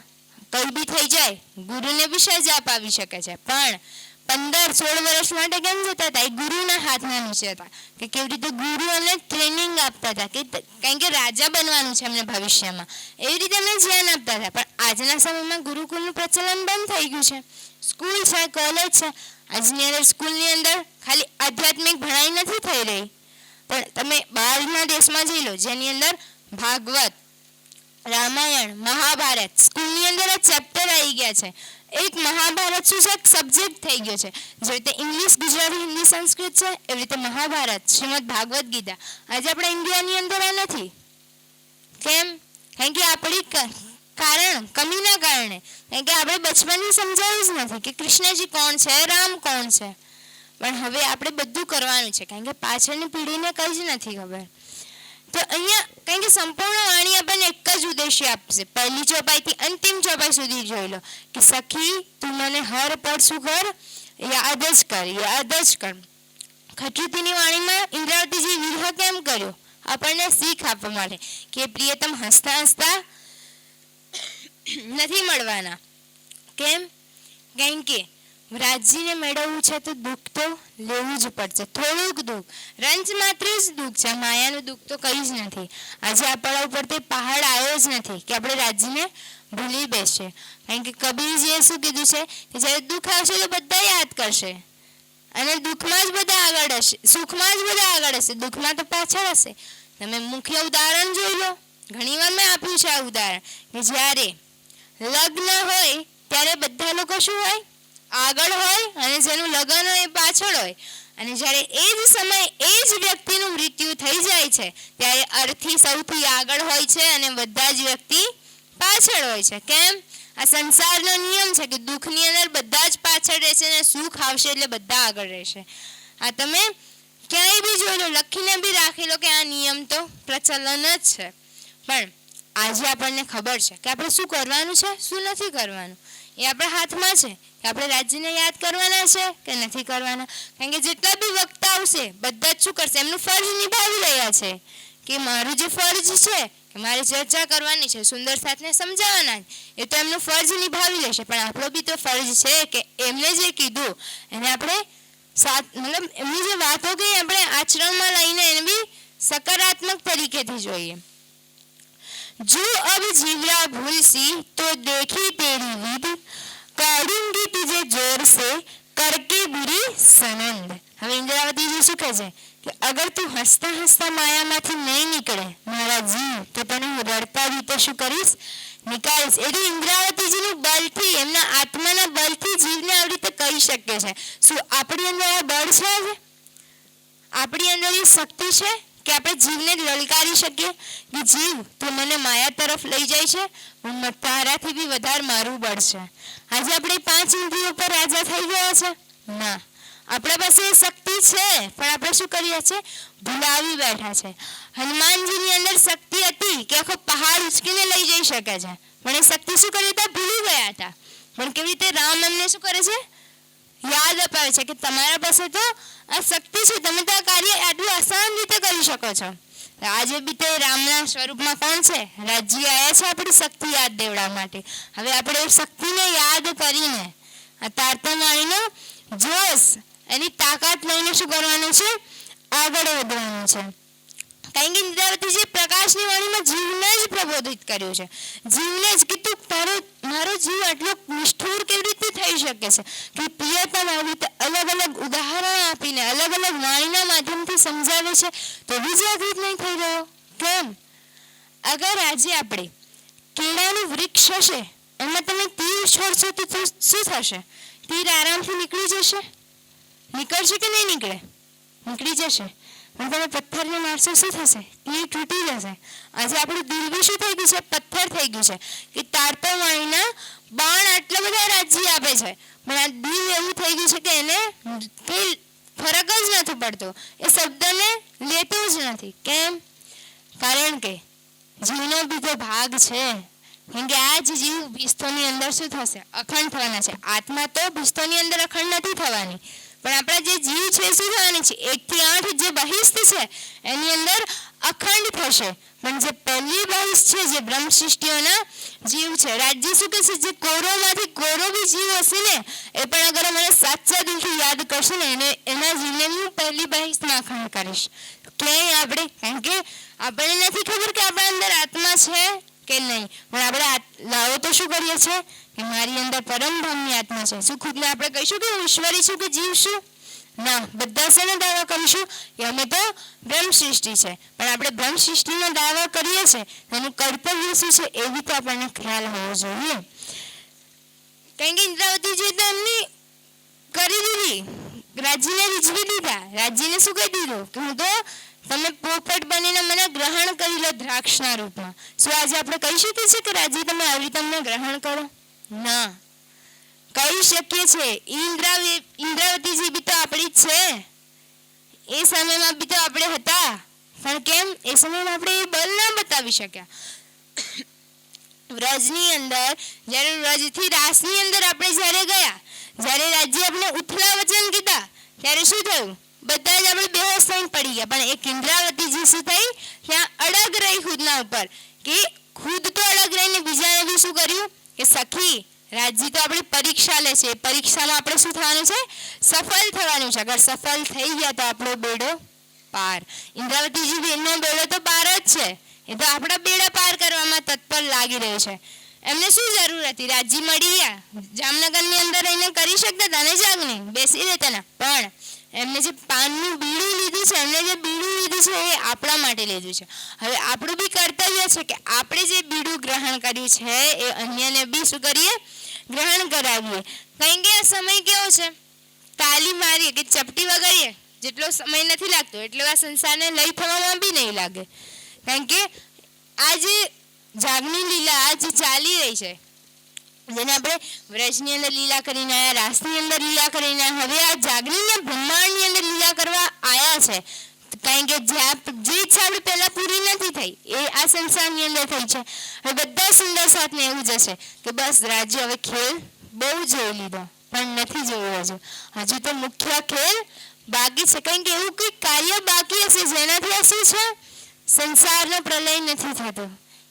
કઈ બી થઈ જાય, ગુરુને બી સજા અપાવી શકે છે. પણ 15-16 વર્ષ માટે કેમ જતા હતા? એ ગુરુના હાથના નીચે હતા કે કેવી રીતે ગુરુ એમને ટ્રેનિંગ આપતા હતા કે કારણ કે રાજા બનવાનું છે એમને ભવિષ્યમાં, એવી રીતે એમને જ્ઞાન આપતા હતા. પણ આજના સમયમાં ગુરુકુળનું પ્રચલન બંધ થઈ ગયું છે. સ્કૂલ છે, કોલેજ છે, આજની અંદર સ્કૂલની અંદર ખાલી આધ્યાત્મિક ભણાઈ નથી થઈ રહી, પણ તમે બહારના દેશમાં જઈ લો જેની અંદર ભાગવત, રામાયણ, મહાભારત સ્કૂલની અંદર આ ચેપ્ટર આવી ગયા છે. એક મહાભારત શું છે, એક સબ્જેક્ટ થઈ ગયો છે. જે રીતે ઇંગ્લિશ, ગુજરાતી, હિન્દી, સંસ્કૃત છે, એવી રીતે મહાભારત, શ્રીમદ ભાગવત ગીતા. આજે આપણા ઇન્ડિયાની અંદર આ નથી. કેમ? કારણ કે આપણી કમીના કારણે, કારણ કે આપણે બચપનથી સમજાવ્યું જ નથી કે કૃષ્ણજી કોણ છે, રામ કોણ છે. પણ હવે આપણે બધું કરવાનું છે, કારણ કે પાછળની પેઢીને કંઈ જ નથી ખબર. તો અહીંયા કારણ કે સંપૂર્ણ વાણી આપણને એક જ ઉદ્દેશ્ય આપશે, પહેલી ચોપાઈથી અંતિમ ચોપાઈ સુધી જોઈ લો કે સખી તું મને હર પળ શું કર, યાદ જ કર, યાદ જ કર. ખટ્રુતીની વાણીમાં ઇન્દ્રાવતીજી વિરહ કેમ કર્યો? આપણને શીખ આપવા માટે કે પ્રિયતમ હસતા હસતા નથી મળવાના. કેમ? કારણ કે રાજજીને મેળવવું છે તો દુઃખ તો લેવું જ પડશે. થોડુંક દુઃખ, રંજ માત્ર જ દુઃખ છે, માયાનું દુઃખ તો કંઈ જ નથી. આજે આપણા ઉપર તે પહાડ આવ્યો જ નથી કે આપણે રાજજીને ભૂલી બેસીએ. કારણ કે કબીરજીએ શું કીધું છે કે જ્યારે દુઃખ આવશે તો બધા યાદ કરશે, અને દુઃખમાં જ બધા આગળ હશે, સુખમાં જ બધા આગળ હશે, દુઃખમાં તો પાછળ હશે. તમે મુખ્ય ઉદાહરણ જોઈ લો, ઘણીવાર મેં આપ્યું છે આ ઉદાહરણ કે જ્યારે લગ્ન હોય ત્યારે બધા લોકો શું હોય, આગળ હોય, અને જેનું લગ્ન હોય એ પાછળ હોય. અને જ્યારે એ જ સમય એ જ વ્યક્તિનું મૃત્યુ થઈ જાય છે ત્યારે અર્થી સૌથી આગળ હોય છે અને બધા જ વ્યક્તિ પાછળ હોય છે. કેમ? આ સંસારનો નિયમ છે કે દુઃખની અંદર બધા જ પાછળ રહેશે અને સુખ આવશે એટલે બધા આગળ રહેશે. આ તમે ક્યાંય બી જોઈ લો, લખીને બી રાખી લો કે આ નિયમ તો પ્રચલન જ છે. પણ આજે આપણને ખબર છે કે આપણે શું કરવાનું છે, શું નથી કરવાનું. એ આપણા હાથમાં છે કે આપણે રાજ્યને યાદ કરવાના છે કે નથી કરવાના. કારણ કે જેટલા બી વક્તા આવશે બધા જ શું કરશે, એમનું ફરજ નિભાવી રહ્યા છે કે મારું જે ફરજ છે કે મારે ચર્ચા કરવાની છે, સુંદર સાથને સમજાવવાના, એ તો એમનું ફરજ નિભાવી લેશે. પણ આપણો બી તો ફરજ છે કે એમને જે કીધું એને આપણે મતલબ એમની જે વાતો કહી આપણે આચરણમાં લઈને એને બી સકારાત્મક તરીકેથી જોઈએ. જો અબ જીવરા ભૂલસી તો દેખી તેરી વિધ, કાઢूंगी तुझे जोर से करके बुरी सनंद. હવે ઇન્દ્રાવતીજી શું કહે છે કે અગર તું હસતા હસતા માયામાંથી નહીં નીકળે મારા જીવ, તો તને હું રડતા રીતે શું કરીશ, નિકાળીશ. એટલે ઇન્દ્રાવતીજીનું બળથી, એમના આત્માના બળથી જીવને આવી રીતે કહી શકે છે. શું આપણી અંદર આ બળ છે? આપણી અંદર એ શક્તિ છે કે આપણે જીવને લલકારી શકીએ કે જીવ તું મને માયા તરફ લઈ જાય છે, તારાથી બી વધારે મારું બળ છે. આજે આપણે 5 ઇન્દ્રિયો પર રાજા થઈ ગયા છે? ના, આપણા પાસે એ શક્તિ છે પણ આપણે શું કરીએ છીએ, ભૂલાવી બેઠા છે. હનુમાનજીની અંદર શક્તિ હતી કે આખો પહાડ ઉચકીને લઈ જઈ શકે છે, પણ એ શક્તિ શું કરી હતા, ભૂલી ગયા હતા. પણ કેવી રીતે રામ એમને શું કરે છે, યાદ અપાવે છે કે તમારા પાસે તો આ શક્તિ છે, તમે તો આ કાર્ય આટલું આસાન રીતે કરી શકો છો. આજે બી તે રામના સ્વરૂપમાં કોણ છે, રાજજી આવ્યા છે આપણી શક્તિ યાદ દેવડાવવા માટે. હવે આપણે એ શક્તિને યાદ કરીને આ તારતમ્ય વાણીનો જોશ, એની તાકાત લઈને શું કરવાનું છે, આગળ વધવાનું છે. કારણ કે ઇન્દ્રાવતીજી પ્રકાશની વાણીમાં જીવને જ પ્રબોધિત કર્યું છે. જીવને જ કીધું મારો જીવ આટલો નિષ્ઠુર કેવી રીતે થઈ શકે છે કે પ્રિયતમ આવી રીતે અલગ અલગ ઉદાહરણ આપીને અલગ અલગ વાણીના માધ્યમથી સમજાવે છે તો બી જાગૃત નહીં થઈ રહ્યો. કેમ? અગર આજે આપણે કેળાનું વૃક્ષ હશે એમાં તમે તીર છોડશો તો શું થશે, તીર આરામથી નીકળી જશે, નીકળશે કે નહીં નીકળે, નીકળી જશે. પણ તમે પથ્થરને મારશો શું થશે, તીર તૂટી જશે. આજે આપણું દિલ બી શું થઈ ગયું છે, પથ્થર થઈ ગયું છે કે તારતમ્ય વાણીના બાણ આટલા બધા રાજ્ય આપે છે પણ આ દિલ એવું થઈ ગયું છે કે એને કંઈ ફરક જ નથી પડતો, એ શબ્દને લેતો જ નથી. કેમ? કારણ કે જીવનો બી તો ભાગ છે. કેમ કે આ જ જીવ ભીસ્તોની અંદર શું થશે, અખંડ થવાના છે. આત્મા તો ભીસ્તોની અંદર અખંડ નથી થવાની, પણ આપણા જે જીવ છે શું થવાની છે, 1 થી 8 જે બહિસ્થ છે એની અંદર અખંડ થશે. પણ જે પહેલી બહિસ્થ છે, જે બ્રહ્મ સૃષ્ટિઓના જીવ છે, રાજ્ય શું કહે છે, જે કોરોમાંથી કોરો બી જીવ હશે ને એ પણ અગર મને સાચા દિલથી યાદ કરશે ને એના જીવને હું પહેલી બહિસ્થમાં અખંડ કરીશ. ક્યાંય આપણે, કારણ કે આપણને નથી ખબર કે આપણા અંદર આત્મા છે કે નહીં, પણ આપણે લાવો તો શું કરીએ છીએ કે મારી અંદર પરમધામની આત્મા છે. શું ખુદને આપણે કહીશું કે હું ઈશ્વરી છું કે જીવ છું? ના. બધા શેનો દાવો કરીશું કે અમે તો બ્રહ્મ સૃષ્ટિ છે. પણ આપણે બ્રહ્મ સૃષ્ટિનો દાવો કરીએ છીએ, એનું કર્તવ્ય શું છે એવી તો આપણને ખ્યાલ હોવો જોઈએ. કારણ કે ઇન્દ્રાવતીજીએ તો એમની કરી દીધી, રાજ્યને રીઝવી દીધા. રાજ્યને શું કહી દીધું કે હું તો તમે પોપટ બનીને મને ગ્રહણ કરી લો દ્રાક્ષના રૂપમાં. શું આજે આપણે કહી શકીએ છીએ કે રાજ્ય તમે આવી રીતે અમને ગ્રહણ કરો? ના. કહી શકીએ છીએ. ઇન્દ્રાવતીજી બી તો આપણી જ છે. એ સમયમાં બી તો આપણે હતા. પણ કેમ એ સમયમાં આપણે એ બળ ના બતાવી શક્યા. વ્રજની અંદર જ્યારે વ્રજથી રાસની અંદર આપણે જ્યારે ગયા, જ્યારે રાજ્ય આપણે ઉથલા વચન કીધા, ત્યારે શું થયું? બધા જ આપણે બેહોશ થઈને પડી ગયા. પણ એક ઇન્દ્રાવતીજી શું થઈ? ત્યાં અડગ રહી ખુદના ઉપર, કે ખુદ તો અડગ રહીને બીજાને બી શું કર્યું કે સખી રાજ્ય તો આપણી પરીક્ષા લે છે. પરીક્ષામાં આપણે શું થવાનું છે? સફળ થવાનું છે. અગર સફળ થઈ ગયા તો આપણો બેડો પાર. ઇન્દ્રાવતીજી બેનનો બેડો તો પાર જ છે. એ તો આપણા બેડા પાર કરવામાં તત્પર લાગી રહ્યો છે. એમને શું જરૂર હતી? રાજ્ય મળી ગયા, જામનગરની અંદર રહીને કરી શકતા હતા ને, જાગની બેસી રહેતા. પણ એમને જે પાનનું બીડું લીધું છે, એમને જે બીડું લીધું છે એ આપણા માટે લીધું છે. હવે આપણું બી કર્તવ્ય છે કે આપણે જે બીડું ગ્રહણ કર્યું છે એ અન્યને બી શું કરીએ? ગ્રહણ કરાવીએ. કારણ કે આ સમય કેવો છે? તાલી મારીએ કે ચપટી વગાડીએ જેટલો સમય નથી લાગતો એટલો આ સંસારને લઈ થવામાં બી નહીં લાગે. કારણ કે આ જે જાગની લીલા આ જે ચાલી રહી છે, જેને આપણે વ્રજની અંદર લીલા કરીને આવ્યા, રાસની અંદર લીલા કરીને આવ્યા, હવે આ જાગનીને બ્રહ્માંડની અંદર લીલા કરવા આવ્યા છે. કારણ કે જે ઈચ્છા આપણે પહેલા પૂરી નથી થઈ એ આ સંસારની અંદર થઈ છે. હવે બધા સુંદર સાથને એવું જ હશે કે બસ રાજ્ય હવે ખેલ બહુ જોઈ લીધો, પણ નથી જોયું હજુ તો મુખ્ય ખેલ બાકી છે. કારણ કે એવું કંઈક કાર્ય બાકી હશે જેનાથી આ શું છે? સંસારનો પ્રલય નથી થતો.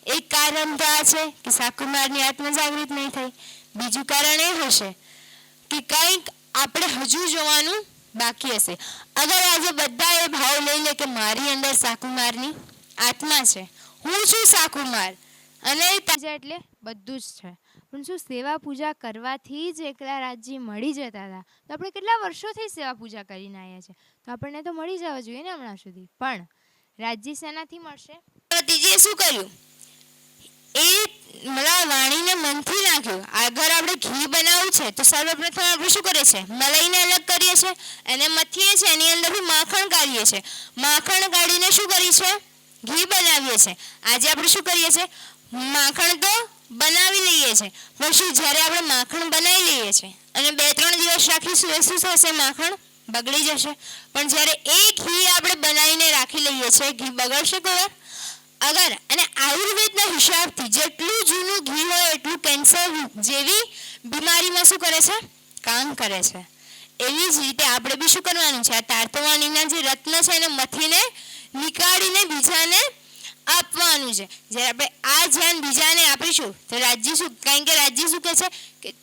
એક કારણ તો આ છે કે શાકુમારની આત્મા જાગૃત નહીં થઈ. બીજું કારણ એ હશે કે કંઈક આપણે હજુ જોવાનું બાકી હશે. અગર આજે બધા એ ભાવ લઈ લે કે મારી અંદર શાકુમારની આત્મા છે, હું છું શાકુમાર, અને તાજા એટલે બધું જ છે. પણ શું સેવા પૂજા કરવાથી જ એકલા રાજ્ય મળી જતા હતા? તો આપણે કેટલા વર્ષોથી સેવા પૂજા કરીને આવ્યા છે, તો આપણને તો મળી જવા જોઈએ ને હમણાં સુધી. પણ રાજ્ય શેનાથી મળશે? ત્રીજીએ શું કર્યું? એ વાણીને મનથી નાખ્યું. અગર આપણે ઘી બનાવવું છે તો સર્વપ્રથમ આપણે શું કરીએ છીએ? મલાઈને અલગ કરીએ છીએ, એને મથીએ છીએ, એની અંદરથી માખણ કાઢીએ છીએ. માખણ કાઢીને શું કરીએ છીએ? ઘી બનાવીએ છીએ. આજે આપણે શું કરીએ છીએ? માખણ તો બનાવી લઈએ છીએ, પણ શું જ્યારે આપણે માખણ બનાવી લઈએ છીએ અને 2-3 દિવસ રાખીશું એ શું થશે? માખણ બગડી જશે. પણ જ્યારે એ ઘી આપણે બનાવીને રાખી લઈએ છીએ, ઘી બગડશે કોઈ વાર? અગર અને આયુર્વેદના હિસાબથી જેટલું જૂનું ઘી હોય એટલું કેન્સર જેવી બીમારીમાં શું કરે છે? કામ કરે છે. એવી જ રીતે આપણે બી શું કરવાનું છે? આ તારતવાણીના જે રત્ન છે એને મથીને નીકાળીને બીજાને આપવાનું છે. જ્યારે આપણે આ ધ્યાન બીજાને આપીશું તો રાજ્ય શું? કારણ કે રાજ્ય શું કહે છે કે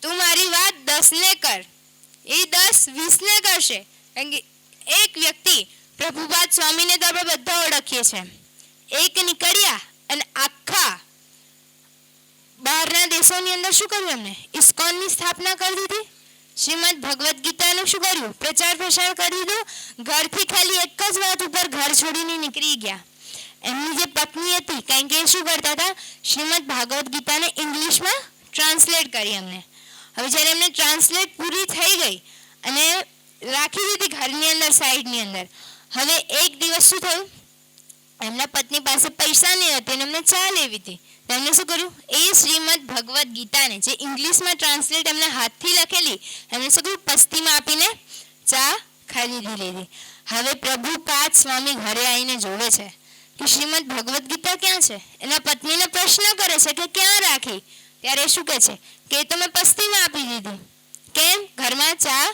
તું મારી વાત 10ને કર, એ 10 20ને કરશે. કારણ કે એક વ્યક્તિ પ્રભુપાદ સ્વામીને તો આપણે બધા ઓળખીએ છીએ. એક નીકળ્યા અને આખા બહારના દેશોની અંદર શું કર્યું? એમને ઇસ્કોનની સ્થાપના કરી દીધી. શ્રીમદ ભગવદ્ ગીતાનું શું કર્યું? પ્રચાર પ્રસાર કરી દીધું. ઘરથી ખાલી એક જ વાત ઉપર ઘર છોડીને નીકળી ગયા. એમની જે પત્ની હતી, કારણ કે એ શું કરતા હતા? શ્રીમદ ભાગવત ગીતાને ઇંગ્લિશમાં ટ્રાન્સલેટ કરી એમને. હવે જ્યારે એમને ટ્રાન્સલેટ પૂરી થઈ ગઈ અને રાખી દીધી ઘરની અંદર સાઈડની અંદર, હવે એક દિવસ શું થયું? એમના પત્ની પાસે પૈસા નહીં હતી અને એમને ચા લેવી હતી. એમને શું કર્યું? એ શ્રીમદ ભગવદ્ ગીતાને જે ઇંગ્લિશમાં ટ્રાન્સલેટ એમને હાથથી લખેલી એમને શું કર્યું? પસ્તીમાં આપીને ચા ખરીદી લીધી. હવે પ્રભુપાદ સ્વામી ઘરે આવીને જોવે છે કે શ્રીમદ ભગવદ્ ગીતા ક્યાં છે? એના પત્નીને પ્રશ્ન કરે છે કે ક્યાં રાખી? ત્યારે શું કહે છે કે એ તો મેં પસ્તીમાં આપી દીધી. કેમ? ઘરમાં ચા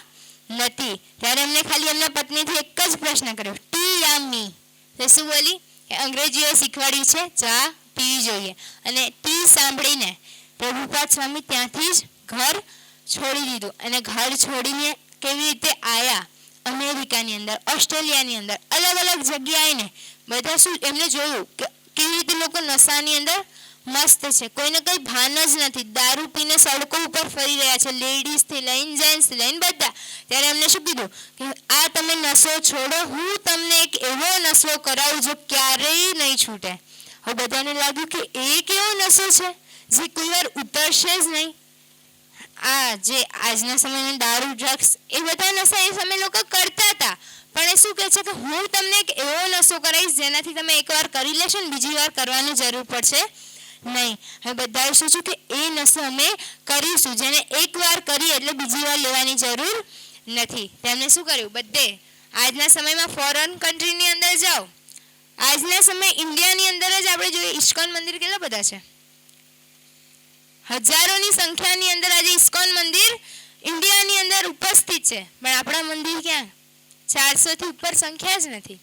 નથી. ત્યારે એમને ખાલી એમના પત્નીથી એક જ પ્રશ્ન કર્યો, ટી યા મી? તો શું બોલી? કે અંગ્રેજીએ શીખવાડ્યું છે ચા પીવી જોઈએ. અને ટી સાંભળીને પ્રભુપાદ સ્વામી ત્યાંથી જ ઘર છોડી દીધું. અને ઘર છોડીને કેવી રીતે આવ્યા? અમેરિકાની અંદર, ઓસ્ટ્રેલિયાની અંદર, અલગ અલગ જગ્યાએ ને બધા શું એમને જોયું કે કેવી રીતે લોકો નશાની અંદર મસ્ત છે, કોઈને કંઈ ભાન જ નથી. દારૂ પીને સડકો ઉપર ફરી રહ્યા છે, લેડીઝથી લઈને જેન્ટ્સથી લઈને બધા. ત્યારે એમને શું કીધું કે આ તમે નશો છોડો, હું તમને એક એવો નશો કરાવું જો ક્યારેય નહીં છૂટે. હવે બધાને લાગ્યું કે એ કેવો નશો છે જે કોઈ વાર ઉતરશે જ નહીં. આ જે આજના સમયમાં દારૂ, ડ્રગ્સ એ બધા નશા એ સમય લોકો કરતા હતા, પણ એ શું કહે છે કે હું તમને એક એવો નશો કરાવીશ જેનાથી તમે એકવાર કરી લેશો ને બીજી વાર કરવાની જરૂર પડશે નહીં. હવે બધાએ સોચ્યું કે એ નશો અમે કરીશું, જેને એકવાર કરી એટલે બીજી વાર લેવાની જરૂર નથી. તેમણે શું કર્યું, બધે આજના સમયમાં ફોરેન કન્ટ્રીની અંદર જાઓ, આજના સમય ઇન્ડિયાની અંદર જ આપણે જોઈએ ઇસ્કોન મંદિર કેટલા બધા છે, હજારોની સંખ્યાની અંદર આજે ઇસ્કોન મંદિર ઇન્ડિયાની અંદર ઉપસ્થિત છે. પણ આપણા મંદિર ક્યાં, 400થી ઉપર સંખ્યા જ નથી.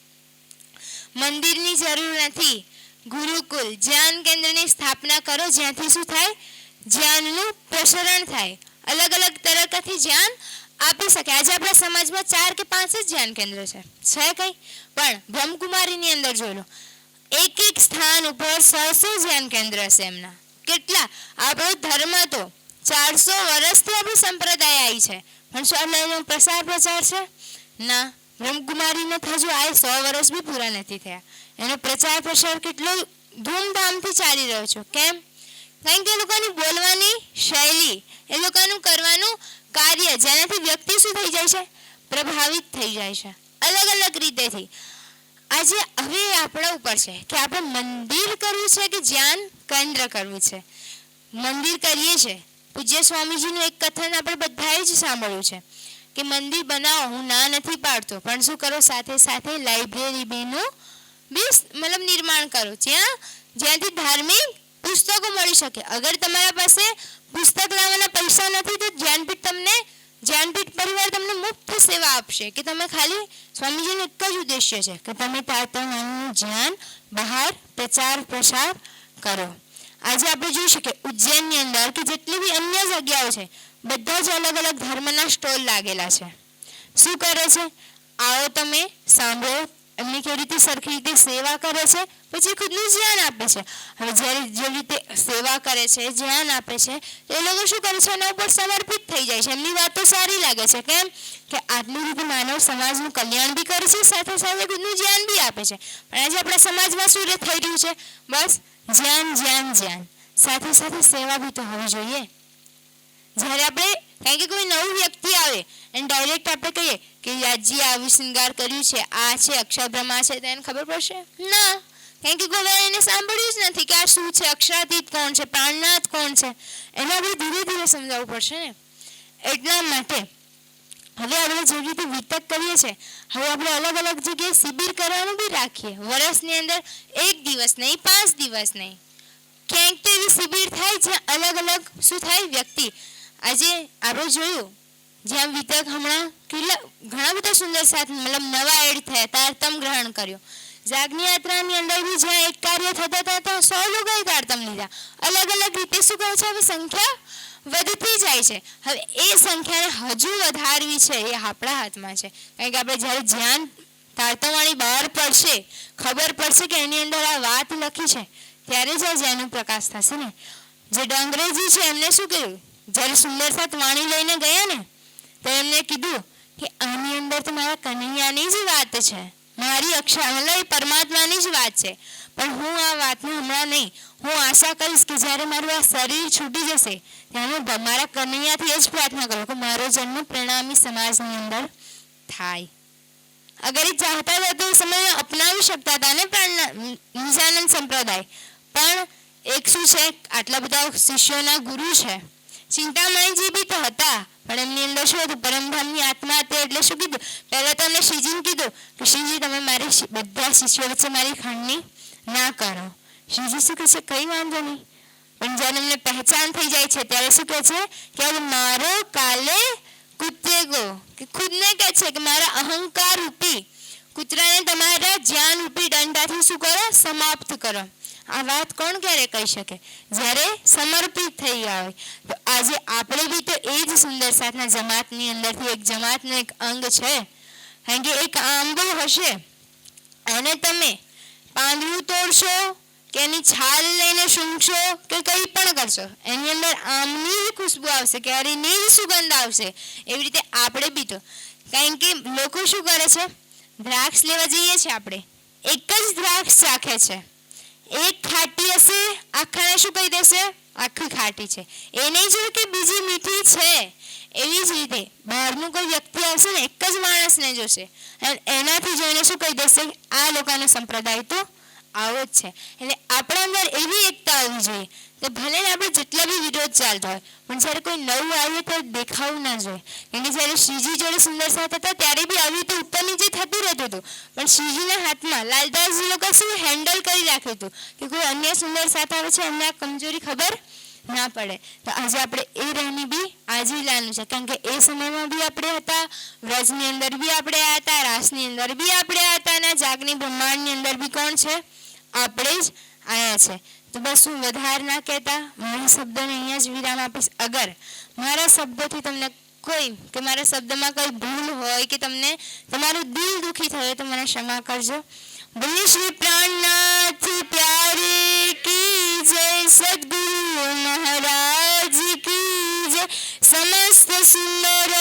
મંદિરની જરૂર નથી. ગુરુકુલ જ્ઞાન કેન્દ્રની સ્થાપના કરો, જ્યાંથી શું થાય, જ્ઞાનનું પ્રસરણ થાય, અલગ અલગ તરફથી જ્ઞાન આપી શકે. આજે આપણા સમાજમાં 4 કે 5 જ જ્ઞાન કેન્દ્ર છે કંઈ, પણ બ્રહ્મકુમારીની અંદર જોઈ લો એક સ્થાન ઉપર 100 જ્ઞાન કેન્દ્ર હશે એમના. કેટલા, આપણો ધર્મ તો 400 વર્ષથી આપણું સંપ્રદાય આવી છે, પણ શું એનો પ્રસાર પ્રચાર છે ના. બ્રહ્મકુમારીને હજુ આ 100 વર્ષ બી પૂરા નથી થયા, એનો પ્રચાર પ્રસાર કેટલો ધૂમધામથી ચાલી રહ્યો છે. કેમ? કારણ કે એ લોકોની બોલવાની શૈલી, એ લોકોનું કરવાનું કાર્ય, જેનાથી વ્યક્તિ શું થઈ જાય છે, પ્રભાવિત થઈ જાય છે અલગ અલગ રીતેથી. આજે હવે આપણા ઉપર છે કે આપણે મંદિર કરવું છે કે જ્ઞાન કેન્દ્ર કરવું છે. મંદિર કરીએ છીએ, પૂજ્ય સ્વામીજીનું એક કથન આપણે બધાએ જ સાંભળ્યું છે કે મંદિર બનાવો, હું ના નથી પાડતો, પણ શું કરો, સાથે સાથે લાઇબ્રેરી બેનું બી મતલબ નિર્માણ કરો, જ્યાંથી ધાર્મિક પુસ્તકો મળી શકે. અગર તમારા પાસે પુસ્તક લાવવાના પૈસા નથી તો જ્ઞાનપીઠ પરિવાર તમને મુફ્ત સેવા આપશે કે તમે ખાલી સ્વામીજીનો એક જ ઉદ્દેશ્ય છે કે તમે તાતણનું જ્ઞાન બહાર પ્રચાર પ્રસાર કરો. આજે આપણે જોઈ શકીએ ઉજ્જૈનની અંદર કે જેટલી બી અન્ય જગ્યાઓ છે, બધા જ અલગ અલગ ધર્મના સ્ટોલ લાગેલા છે. શું કરે છે, આવો તમે સાંભળો, એમની કેવી રીતે સરખી રીતે સેવા કરે છે, પછી ખુદનું જ્ઞાન આપે છે. હવે જ્યારે જેવી રીતે સેવા કરે છે, જ્ઞાન આપે છે, એ લોકો શું કરે છે, એના ઉપર સમર્પિત થઈ જાય છે. એમની વાતો સારી લાગે છે. કેમ કે આટલી રીતે માનવ સમાજનું કલ્યાણ બી કરે છે, સાથે સાથે ખુદનું જ્ઞાન બી આપે છે. પણ આજે આપણા સમાજમાં શું થઈ રહ્યું છે, બસ જ્ઞાન, સાથે સાથે સેવા બી તો હોવી જોઈએ. જ્યારે આપણે કારણ કે કોઈ નવું વ્યક્તિ આવે અને ડાયરેક્ટ આપણે કહીએ કે યાદજી આવું શૃંગાર કર્યું છે, આ છે અક્ષરબ્રહ્મા છે, તો એને ખબર પડશે ના. કારણ કે કોઈ એને સાંભળ્યું જ નથી કે આ શું છે, અક્ષરાતીત કોણ છે, પ્રાણનાથ કોણ છે, એને આપણે ધીરે ધીરે સમજાવવું પડશે ને. એટલા માટે હવે આપણે જેવી રીતે વિતક કરીએ છીએ, હવે આપણે અલગ અલગ જગ્યાએ શિબિર કરવાનું બી રાખીએ. વર્ષની અંદર 1 દિવસ નહીં, 5 દિવસ નહીં, ક્યાંક તો એવી શિબિર થાય જ્યાં અલગ અલગ શું થાય વ્યક્તિ. આજે આપણે જોયું જ્યાં વિતક હમણાં ઘણા બધા સુંદર સાથ મતલબ નવા એડ થયા, તારતમ ગ્રહણ કર્યો. જાગની યાત્રાની અંદર બી જ્યાં એક કાર્ય થતા હતા તો 100 લોકોએ તારતમ લીધા. અલગ અલગ રીતે શું કહે છે, હવે સંખ્યા વધતી જાય છે. હવે એ સંખ્યાને હજુ વધારવી છે એ આપણા હાથમાં છે. કારણ કે આપણે જ્યારે જ્ઞાન તારતમવાળી બહાર પડશે, ખબર પડશે કે એની અંદર આ વાત લખી છે, ત્યારે જ આ જ્ઞાનનો પ્રકાશ થશે ને. જે ડંગરેજી છે એમને શું કહ્યું, જ્યારે સુંદર સાથ વાણી લઈને ગયા ને તો એમને કીધું કે આની અંદર તો મારા કનૈયાની જ વાત છે, મારી મતલબ પરમાત્માની જ વાત છે, પણ હું આ વાતને હમણાં નહીં, હું આશા કરીશ કે જ્યારે મારું આ શરીર છૂટી જશે ત્યારે હું મારા કનૈયાથી એ જ પ્રાર્થના કરું કે મારો જન્મ પ્રણામી સમાજની અંદર થાય. અગર એ ચાહતા હતા તો એ સમય અપનાવી શકતા હતા ને નિજાનંદ સંપ્રદાય. પણ એક શું છે, આટલા બધા શિષ્યોના ગુરુ છે, ચિંતામણીજી બી તો હતા, પણ એમની અંદર શું હતું, પરમધામની આત્મા હતી. એટલે શું કીધું, પહેલા તો એમને શ્રીજીને કીધું કે શ્રીજી તમે મારી બધા શિષ્યો વચ્ચે મારી ખંડની ના કરો. શ્રીજી શું કહે છે, કઈ વાંધો નહીં. પણ જ્યારે એમને પહેચાન થઈ જાય છે ત્યારે શું કહે છે કે હવે મારો કાલે કૂતેગો, કે ખુદને કહે છે કે મારા અહંકાર રૂપી કૂતરાને તમારા જ્ઞાન રૂપી દંડાથી શું કરો, સમાપ્ત કરો. આ વાત કોણ ક્યારે કહી શકે, જ્યારે સમર્પિત થઈ ગયા હોય. તો આજે આપણે બી તો એ જ સુંદર સાથના જમાતની અંદરથી એક જમાતનો એક અંગ છે. કારણ કે એક આંબો હશે અને તમે પાંદડું તોડશો કે કે એની છાલ લઈને સૂંઘશો કે કંઈ પણ કરશો, એની અંદર આમની જ ખુશ્બુ આવશે, કેરીની જ સુગંધ આવશે. એવી રીતે આપણે બી તો, કારણ કે લોકો શું કરે છે, દ્રાક્ષ લેવા જઈએ છીએ આપણે, એક જ દ્રાક્ષ ચાખે છે, એક ખાટી હશે આખાને શું કહી દેશે, આખી ખાટી છે. એ નહીં જોયું કે બીજી મીઠી છે. એવી જ રીતે બહારનું કોઈ વ્યક્તિ આવશે ને, એક જ માણસને જોશે અને એનાથી જોઈને શું કહી દેશે, આ લોકોનો સંપ્રદાય તો આવો જ છે. એટલે આપણા અંદર એવી એકતા આવવી જોઈએ. તો ભલે ને આપણે જેટલા બી વિરોધ ચાલતા હોય, પણ જ્યારે કોઈ નવું આવે તો દેખાવું ના જોઈએ. કેમ કે જ્યારે શ્રીજી જોડે સુંદર સાથ હતા ત્યારે બી આવી રીતે ઉપર નીચે થતું રહેતું હતું, પણ શ્રીજીના હાથમાં લાલદાસજી લોકો શું હેન્ડલ કરી રાખ્યું હતું કે કોઈ અન્ય સુંદર સાથ આવે છે એમને આ કમજોરી ખબર ના પડે. તો આજે આપણે એ રહેની બી આજી લાવવાનું છે, કારણ કે એ સમયમાં બી આપણે હતા, વ્રજની અંદર બી આપણે હતા, રાસની અંદર બી આપણે હતા, અને જાગની બ્રહ્માંડની અંદર બી કોણ છે, આપણે જ આવ્યા છે. તો બસ હું વધારે ના કહેતા મારા શબ્દોને અહીંયા જ વિરામ આપીશ. અગર મારા શબ્દોથી તમને કોઈ કે મારા શબ્દમાં કોઈ ભૂલ હોય કે તમને તમારું દિલ દુખી થયું તો મને ક્ષમા કરજો. બોલે શ્રી પ્રાણનાથ પ્યારે કી જય, સદગુરુ મહારાજ કી જય, સમસ્ત સુંદર